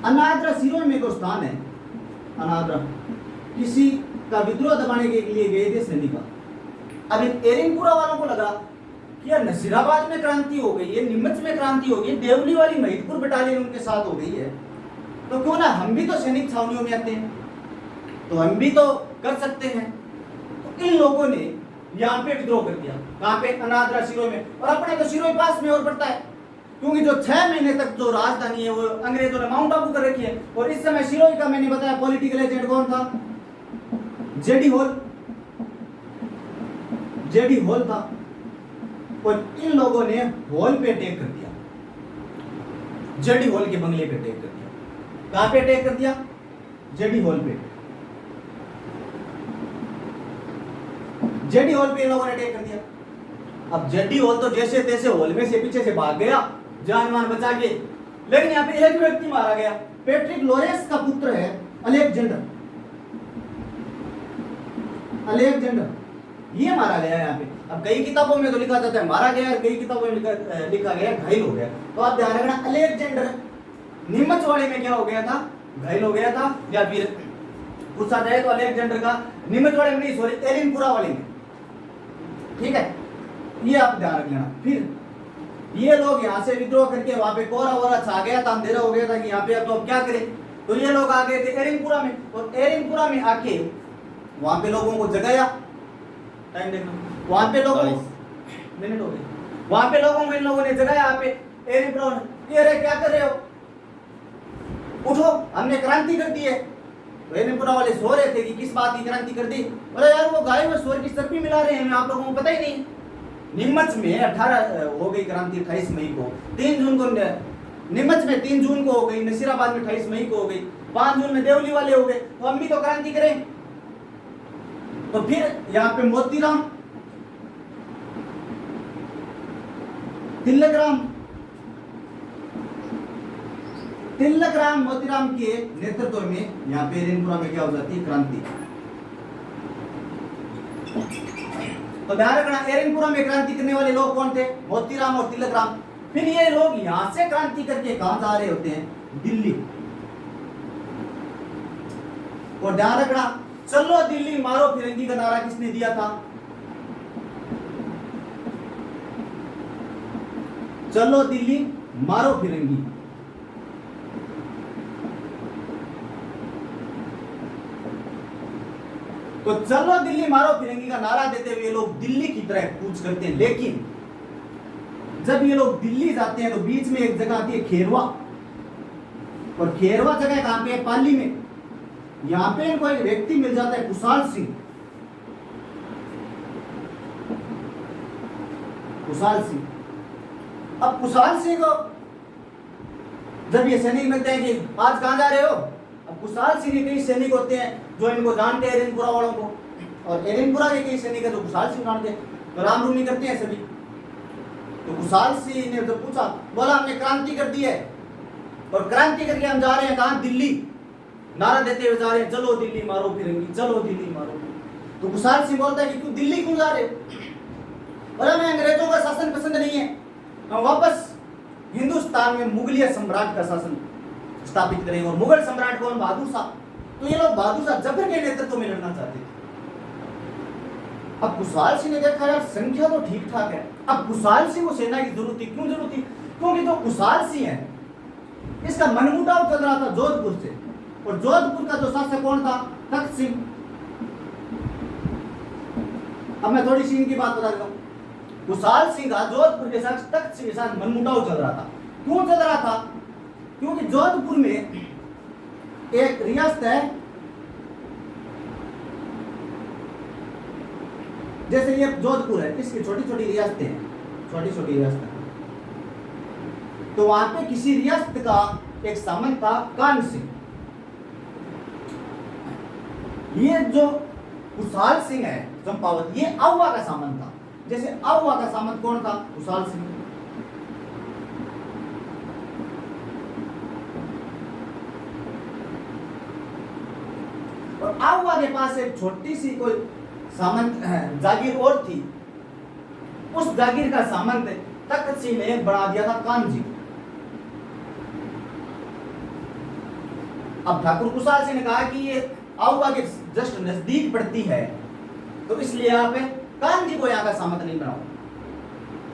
अनाद्रा सिरोन में को स्थान है, अनाद्रा किसी का विद्रोह दबाने के लिए गए थे सैनिक। अब इन एरिनपुरा वालों को लगा कि यार नसीराबाद में क्रांति हो गई है, नीमच में क्रांति हो गई, देवली वाली महिदपुर बटालियन उनके साथ हो गई है, तो क्यों ना हम भी तो सैनिक छावनियों में आते हैं, तो हम भी तो कर सकते हैं। तो इन लोगों ने यहाँ पे विद्रोह कर दिया। कहाँ पे? अनाद्रा सिरोही में। और अपने तो सिरोही पास में और पड़ता है, क्योंकि जो 6 महीने तक जो राजधानी है वो अंग्रेजों ने माउंट आबू कर रखी है। और इस समय सिरोही का मैंने बताया पॉलिटिकल एजेंट कौन था? जेडी हॉल, जेडी हॉल था। और इन लोगों ने हॉल पे अटैक कर दिया, जेडी हॉल के बंगले पे अटैक कर दिया। कहां पे अटैक कर दिया? जेडी हॉल पे। जेडी हॉल पे इन लोगों ने अटैक कर दिया। अब जेडी हॉल तो जैसे तैसे हॉल में से पीछे से भाग गया जान मान बचा के, लेकिन यहाँ पे एक व्यक्ति मारा गया, पैट्रिक लॉरेंस का पुत्र है अलेक्जेंडर। अलेक्जेंडर, ये मारा गया है यहाँ पे। अब कई किताबों में तो लिखा जाता है मारा गया, कई किताबों में लिखा गया घायल हो गया। तो आप ध्यान रखना, अलेक्जेंडर नीमच वाले में क्या हो गया था, घायल हो गया था। या फिर पूछा जाए तो अलेक्जेंडर का नीमच वाले में नहीं, सॉरी एरिनपुरा वाले में, ठीक है, ये आप ध्यान रख लेना। फिर ये लोग यहाँ से विद्रोह करके वहां पे कोहरा वोरा छा गया था, अंधेरा हो गया था कि यहाँ पे अब तो अब क्या करें, तो ये लोग आ गए थे एरिनपुरा में, और एरिनपुरा में आके वहां पे लोगों को जगाया, टाइम देखना, वहां पे लोगों मिनट हो गए, वहां पे लोगों को इन लोगों ने जगाया यहाँ पे एरिनपुरा में, अरे क्या कर रहे हो, उठो हमने क्रांति कर दी है। तो एरिनपुरा वाले सो रहे थे कि किस बात की क्रांति कर दी, बोले यार वो गाय में स्वर की चर्बी मिला रहे हैं, आप लोगों को पता ही नहीं। नीमच में 18 हो गई क्रांति 28 मई को, 3 जून को नीमच में 3 जून को हो गई, नसीराबाद में 28 मई को हो गई, 5 जून में देवली वाले हो गए, तो हम भी तो क्रांति करें। तो फिर यहाँ पे मोतीराम तिलक राम मोतीराम के नेतृत्व में यहाँ पे एरिनपुरा में क्या हो जाती है, क्रांति। तो ध्यान रखना, एरिनपुरा में क्रांति करने वाले लोग कौन थे, मोतीराम और तिलक राम। फिर ये लोग यहां से क्रांति करके कहां जा रहे होते हैं, दिल्ली। और ध्यान रखना, चलो दिल्ली मारो फिरंगी का नारा किसने दिया था, चलो दिल्ली मारो फिरंगी। तो चलो दिल्ली मारो फिरंगी का नारा देते हुए लोग दिल्ली की तरह कूच करते हैं। लेकिन जब ये लोग दिल्ली जाते हैं तो बीच में एक जगह आती है खेरवा, और खेरवा जगह कहां पे है, पाली में। यहां पे इनको एक व्यक्ति मिल जाता है कुशाल सिंह। अब कुशाल सिंह को जब ये सैनिक मिलते हैं कि आज कहां जा रहे हो, अब कुशाल सिंह के कई सैनिक होते हैं जो इनको जानते हैं एरिनपुरा वालों को, और एरिनपुरा के कई सैनिक है जो कुशाल सिंह जानते हैं, तो राम रूमी करते हैं सभी। तो कुशाल सिंह ने जब पूछा, बोला हमने क्रांति कर दी है, और क्रांति करके हम जा रहे हैं कहां, दिल्ली। नारा देते हुए जा रहे हैं, चलो दिल्ली मारो फिरंगी, चलो दिल्ली मारो। तो कुशाल सिंह बोलता है कि तू दिल्ली क्यों जा रहे हो, और हमें अंग्रेजों का शासन पसंद नहीं है, हम वापस हिंदुस्तान में मुगलिया सम्राट का शासन स्थापित करेंगे। और मुगल सम्राट कौन, बहादुर शाह। तो ये लोग बहादुर शाह जफर के नेतृत्व में लड़ना चाहते थे। अब कुशाल सिंह ने देखा यार संख्या तो ठीक ठाक है, अब कुशाल सिंह को सेना की जरूरत थी। क्यों जरूरत थी, क्योंकि जो कुशाल सिंह है इसका मनमुटाव चल रहा था जोधपुर से, और जोधपुर का जो शासक कौन था, तख्त सिंह। अब मैं थोड़ी सी इनकी बात बता देता हूँ। कुशाल सिंह का जोधपुर के साथ तख्त सिंह के साथ मनमुटाव चल रहा था। क्यों चल रहा था, क्योंकि जोधपुर में एक रियासत है, जैसे ये जोधपुर है, इसकी छोटी छोटी रियासतें हैं, छोटी छोटी रियासतें। तो वहां पे किसी रियासत का एक सामंत था कान सिंह। ये जो कुशाल सिंह है चंपावत, ये आउवा का सामंत था। जैसे आउवा का सामंत कौन था, कुशाल सिंह। और आउवा के पास एक छोटी सी कोई सामंत जागीर और थी, उस जागीर का सामंत तख्त सिंह ने बना दिया था कानजी। अब ठाकुर कुशाल सिंह ने कहा कि ये आउवा के जस्ट नजदीक पड़ती है, तो इसलिए आप कानजी को यहाँ का सामंत नहीं बनाओ।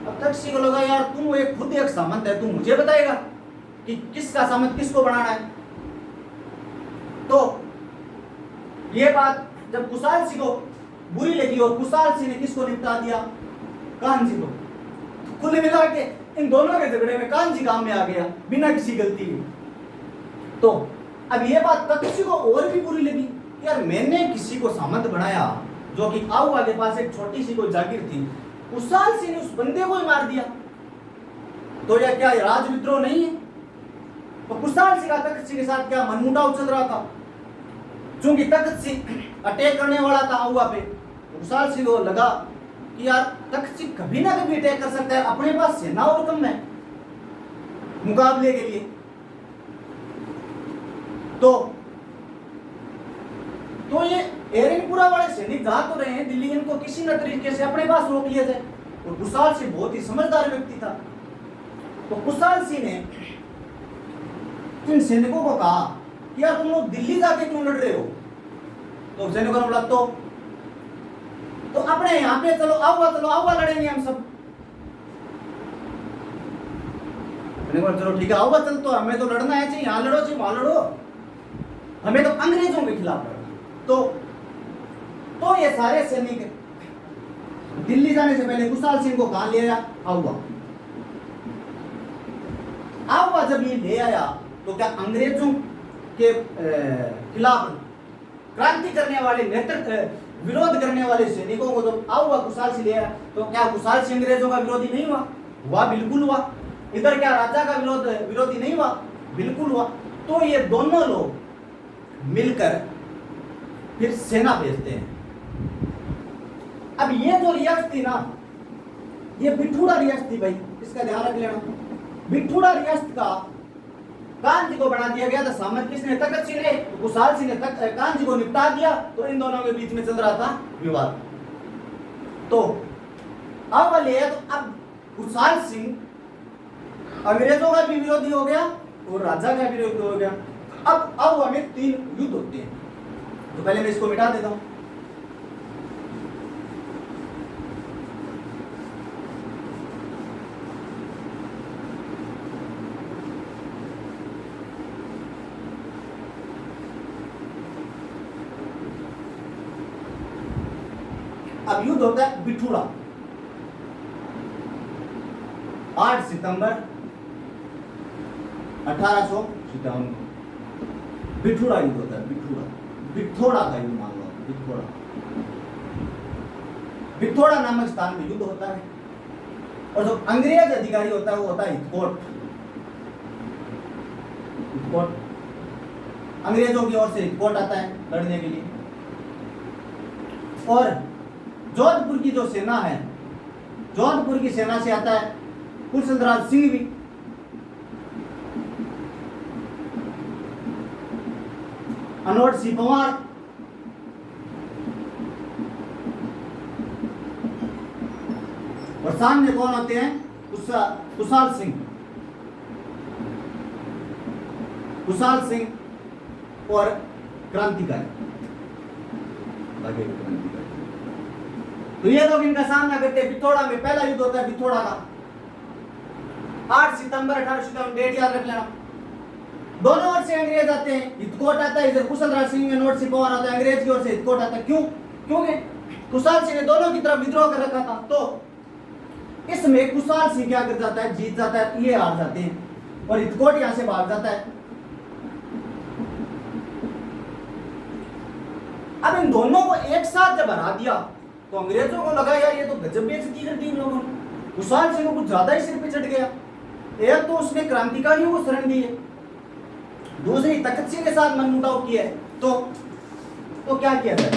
अब तख्त सिंह को लगा यार तुम एक खुद एक सामंत है, तुम मुझे बताएगा कि किसका सामंत किसको बनाना है। तो ये बात जब कुशाल सिंह को बुरी लगी, और कुशाल सिंह ने किसको निपटा दिया, कानजी को। कुल मिला के इन दोनों के झगड़े में कानजी काम में आ गया बिना किसी गलती के। तो अब ये बात तख्त सिंह को और भी बुरी लगी, यार मैंने किसी को सामंत बनाया जो कि आउवा के पास एक छोटी सी कोई जागीर थी, कुशाल सिंह ने उस बंदे को ही मार दिया, तो यह क्या राज विद्रोह नहीं है। तो कुशाल सिंह का तख्त सिंह के साथ क्या मनमुटाव चल रहा था, क्योंकि तख्त सिंह अटैक करने वाला था आउवा पे। कुशाल सिंह को लगा कि यार तख्त सिंह कभी ना कभी अटैक कर सकता है, अपने पास सेना और कम है मुकाबले के लिए। तो ये एरनपुरा वाले सैनिक जा तो रहे हैं दिल्ली, इनको किसी न तरीके से अपने पास रोक लिया जाए। और कुशाल सिंह बहुत ही समझदार व्यक्ति था, तो कुशाल सिंह ने इन सैनिकों को कहा कि यार तुम लोग दिल्ली जाके क्यों लड़ रहे हो? तो सैनिकों ने बोला तो अपने यहाँ पे चलो आओ लड़ेंगे हम सब। चलो ठीक है, आओ चल, तो हमें तो लड़ना है, चाहिए यहाँ लड़ो चाहिए वहां लड़ो, हमें तो अंग्रेजों के खिलाफ लड़ना। तो ये सारे सैनिक दिल्ली जाने से पहले कुशाल सिंह को कहां ले आया? आहुआ जब ये ले आया तो क्या अंग्रेजों के खिलाफ क्रांति करने वाले विरोध करने वाले सैनिकों को जब आहुआ कुशाल सिंह ले आया तो क्या कुशाल सिंह अंग्रेजों का विरोधी नहीं हुआ? बिल्कुल हुआ। इधर क्या राजा का विरोधी नहीं हुआ? बिल्कुल हुआ। तो ये दोनों लोग मिलकर फिर सेना भेजते हैं। अब ये जो रियासत थी ना, ये बिठूड़ा रियासत थी भाई, इसका ध्यान रख लेना। बिठूड़ा रियासत का कानजी को बना दिया गया था सामंत। किसने? तखत सिंह ने। तो कुशाल सिंह ने कानजी को निपटा दिया, तो इन दोनों के बीच में चल रहा था विवाद। तो अब कुशाल सिंह अंग्रेजों का भी विरोधी हो गया और राजा का भी विरोधी हो गया। अब हमें 3 युद्ध होते हैं, तो पहले मैं इसको मिटा देता हूं। अब युद्ध होता है बिठूड़ा, 8 सितंबर 1857 को बिठूड़ा युद्ध होता है। बिठोड़ा का युद्ध मान लो। बिठोड़ा नामक स्थान में युद्ध होता है, और जो अंग्रेज अधिकारी होता है वो होता है हितकोट। अंग्रेजों की ओर से हितकोट आता है लड़ने के लिए। और जोधपुर की जो सेना है, जोधपुर की सेना से आता है कुशलराज सिंह भी। अनोट सिंह पंवार, और सामने कौन होते हैं? कुशाल सिंह और क्रांतिकारी। तो ये लोग इनका सामना करते हैं। बिठोड़ा में पहला युद्ध होता है बिठोड़ा का, 8 सितंबर 1857, डेट याद रख लेना। दोनों ओर से अंग्रेज आते हैं, हितकोट आता है, इधर कुशलराज सिंह में नोट सिंह पंवार आता है, अंग्रेज की ओर से हितकोट आता है। क्योंकि कुशाल सिंह ने दोनों की तरफ विद्रोह कर रखा था। तो इसमें कुशाल सिंह क्या कर जाता है? जीत जाता है, ये हार जाते हैं, और हितकोट यहां से भाग जाता है। अब इन दोनों को एक साथ जब हरा दिया तो अंग्रेजों को लगा यार ये तो गजब बेइज्जती कर दी इन लोगों ने। कुशाल सिंह को कुछ ज्यादा ही सिर पे चढ़ गया। एक तो उसने क्रांतिकारियों को शरण दी है, दूसरी तखत सिंह के साथ मनमुटाव किया है। तो क्या किया जाए?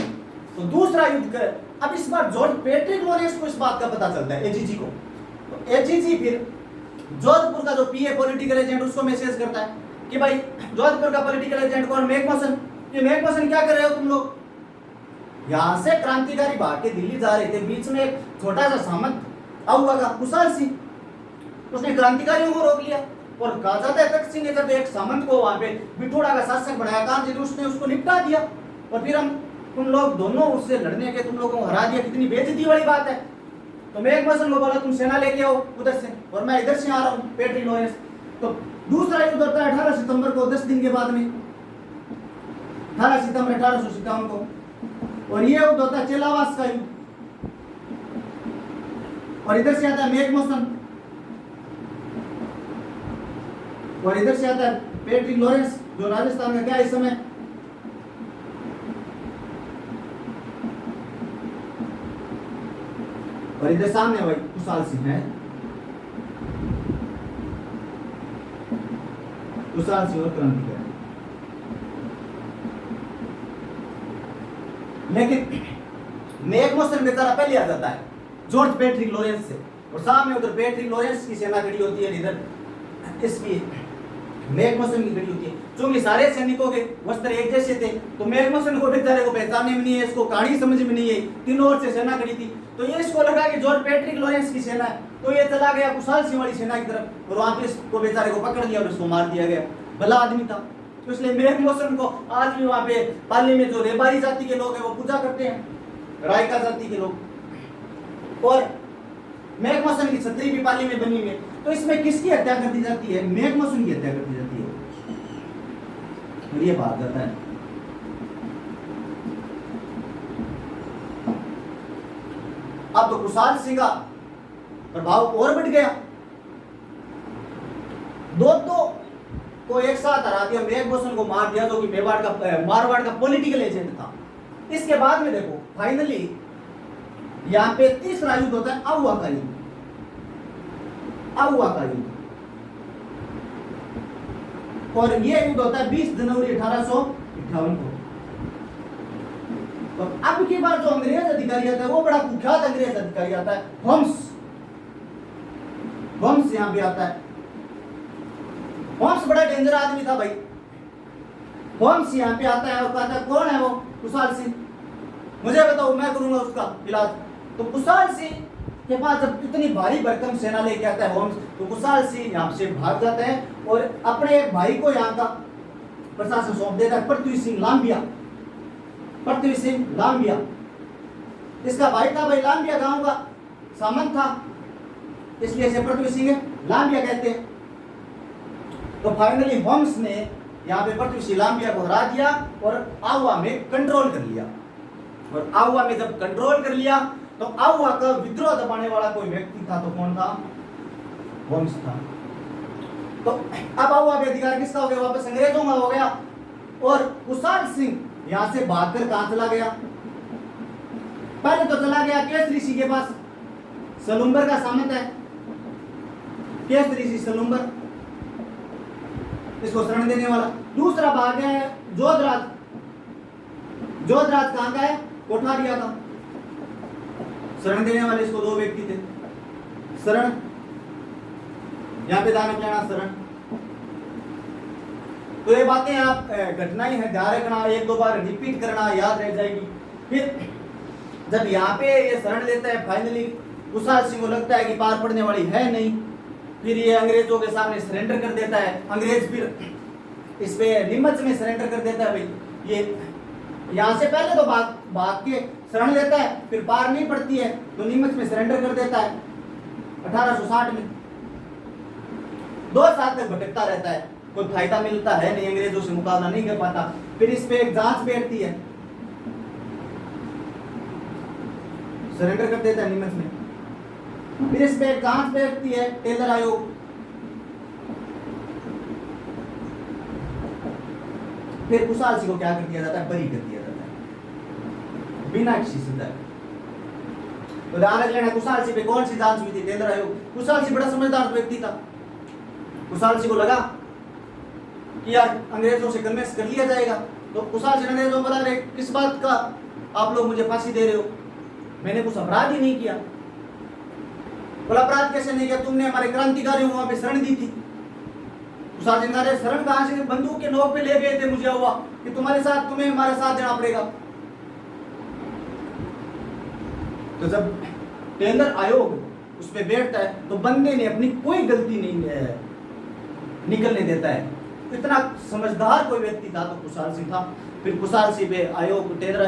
तो दूसरा युद्ध कर। अब इस बार जॉर्ज पैट्रिक लॉरेंस को इस बात का पता चलता है, एजीजी को। तो एजीजी फिर जोधपुर का जो पीए पॉलिटिकल एजेंट उसको मैसेज करता है कि भाई जोधपुर का पॉलिटिकल एजेंट कौन? मैकमोहन। ये मैकमोहन क्या कर रहे हो तुम लोग? यहां से क्रांतिकारी भाग के दिल्ली जा रहे थे, बीच में एक छोटा सा सामंत आहुआ का कुशाल सिंह, उसने क्रांतिकारियों को रोक लिया। और कहा जाता है तखत सिंह ने जब एक सामंत को वहां पे बिठोड़ा का शासक बनाया, कानजी ने उसने उसको निपटा दिया। और फिर तुम लोग दोनों उससे लड़ने के तुम लोगों को हरा दिया, कितनी बेइज्जती वाली बात है। तो मैकमोहन को बोला तुम सेना लेके आओ उधर से, और मैं इधर से आ रहा हूँ पैट्रिक लॉरेंस। तो दूसरा युद्ध होता है 18 सितंबर को, 10 दिन के बाद में, 18 सितंबर 1857 को। और ये युद्ध होता है चेलावास का युद्ध। और इधर से आता है मैकमोहन, और इधर से आता है पैट्रिक लॉरेंस, जो राजस्थान में क्या इस समय और इधर सामने भाई कुशाल सिंह है, कुशाल सिंह और क्रांतिकारी। लेकिन मैकमोहन बेचारा पहले आ जाता है जॉर्ज पैट्रिक लॉरेंस से, और सामने उधर पैट्रिक लॉरेंस की सेना खड़ी होती है, इधर इसकी मैकमोहसन की खड़ी होती है। क्योंकि सारे सैनिकों के वस्त्र एक जैसे थे, तो मैकमोहसन को बेचारे को पहचानने में नहीं है, इसको कहानी समझ में नहीं है। तीनों ओर से सेना खड़ी थी, तो ये इसको लगा कि जॉर्ज पैट्रिक लॉरेंस की सेना है, तो ये चला गया कुशाल सिंह वाली सेना की तरफ, और वहां पे इसको बेचारे को पकड़ लिया और इसको मार दिया गया। भला आदमी था, तो इसलिए मैकमोहसन को आज भी वहां पे पाली में जो रेबारी जाति के लोग हैं वो पूजा करते हैं, रायका जाति के लोग। और मैकमोहसन की छतरी भी पाली में बनी हुई है। तो इसमें किसकी हत्या कर दी जाती है? मैकमोहसन की हत्या कर दी जाती है, और ये बात जाता है। अब तो कुशाल सिंह का प्रभाव और बढ़ गया, दो को एक साथ हरा दिया, मैकमोहसन को मार दिया, जो कि मारवाड़ का पॉलिटिकल एजेंट था। इसके बाद में देखो फाइनली यहां पे तीसरा युद्ध होता है आहुआ का युद्ध। आहुआ का युद्ध, और यह युद्ध होता है 20 जनवरी 1858 को। तो अब की बार जो अंग्रेज अधिकारी आता है वो बड़ा कुख्यात अंग्रेज अधिकारी आता है, होम्स। होम्स यहां पे आता है। होम्स बड़ा डेंजर आदमी था भाई। होम्स यहां पे आता है और कहता है कौन है वो? कुशाल सिंह, मुझे बताओ, मैं करूंगा उसका इलाज। तो कुशाल सिंह के पास जब इतनी भारी भरकम सेना लेके आता है होम्स, तो कुशाल सिंह यहाँ से भाग जाते हैं और अपने एक भाई को यहाँ का प्रशासन सौंप देता है, पृथ्वी सिंह लांबिया। पृथ्वी सिंह लांबिया इसका भाई था भाई, लांबिया गांव का सामंत था, इसलिए इसे पृथ्वी सिंह लांबिया कहते हैं। तो फाइनली होम्स ने यहाँ पे पृथ्वी सिंह लांबिया को हरा दिया और आहुआ में कंट्रोल कर लिया। और आहुआ में जब कंट्रोल कर लिया तो आहुआ का विद्रोह दबाने वाला कोई व्यक्ति था, तो कौन था? होम्स था। तो अब आहुआ का अधिकार किसका हो गया? वापस अंग्रेजों का हो गया। और कुशाल सिंह यहां से भागकर कहां चला गया? पहले तो चला गया केसरी सिंह के पास, सलूम्बर का सामंत है केसरी सिंह सलूम्बर, इसको शरण देने वाला। दूसरा भाग है जोधराज। जोधराज कहां का है? कोठारिया का। शरण देने वाले इसको दो व्यक्ति थे। शरण, यहां पे ध्यान रखना शरण। तो ये बातें आप घटनाएं हैं, ध्यान रखना, एक दो बार रिपीट करना, याद रह जाएगी। फिर जब यहाँ पे ये शरण लेता है, फाइनली कुशाल सिंह को लगता है कि पार पड़ने वाली है नहीं, फिर ये अंग्रेजों के सामने सरेंडर कर देता है। अंग्रेज फिर इस पे नीमच में सरेंडर कर देता है भाई। ये यहाँ से पहले तो भाग के शरण लेता है, फिर पार नहीं पड़ती है तो नीमच में सरेंडर कर देता है 1860 में। 2 साल तक भटकता रहता है, कोई फायदा मिलता है नहीं, अंग्रेजों से मुकाबला नहीं कर पाता। फिर इस पे एक जांच बैठती है, सरेंडर कर देता है नीमच में। फिर इस पे एक जांच बैठती है, टेलर आयोग। फिर कुशाल सिंह को क्या कर दिया जाता है? बरी कर दिया जाता है बिना किसी सजा। तो ध्यान रख लेना, कुशाल सिंह पे कौन सी जांच हुई थी? टेलर आयोग। कुशाल सिंह बड़ा समझदार व्यक्ति था। कुशाल सिंह को लगा कि यार अंग्रेजों से कन्विंस कर लिया जाएगा, तो कुशाल सिंह ने जो बोला, अरे किस बात का आप लोग मुझे फांसी दे रहे हो? मैंने कुछ अपराध ही नहीं किया। बोला अपराध कैसे नहीं किया? तुमने हमारे क्रांतिकारियों को वहां पे शरण दी थी। कुशाल सिंह ने शरण कहां से? बंदूक के नोक पे ले गए थे, मुझे हुआ कि तुम्हें हमारे साथ देना पड़ेगा। तो जब टेलर आयोग उस पे बैठता है तो बंदे ने अपनी कोई गलती नहीं निकलने देता है। इतना समझदार कोई व्यक्ति था तो कुशाल सिंह था। फिर कुशाल सिंह पे आयोग टेलर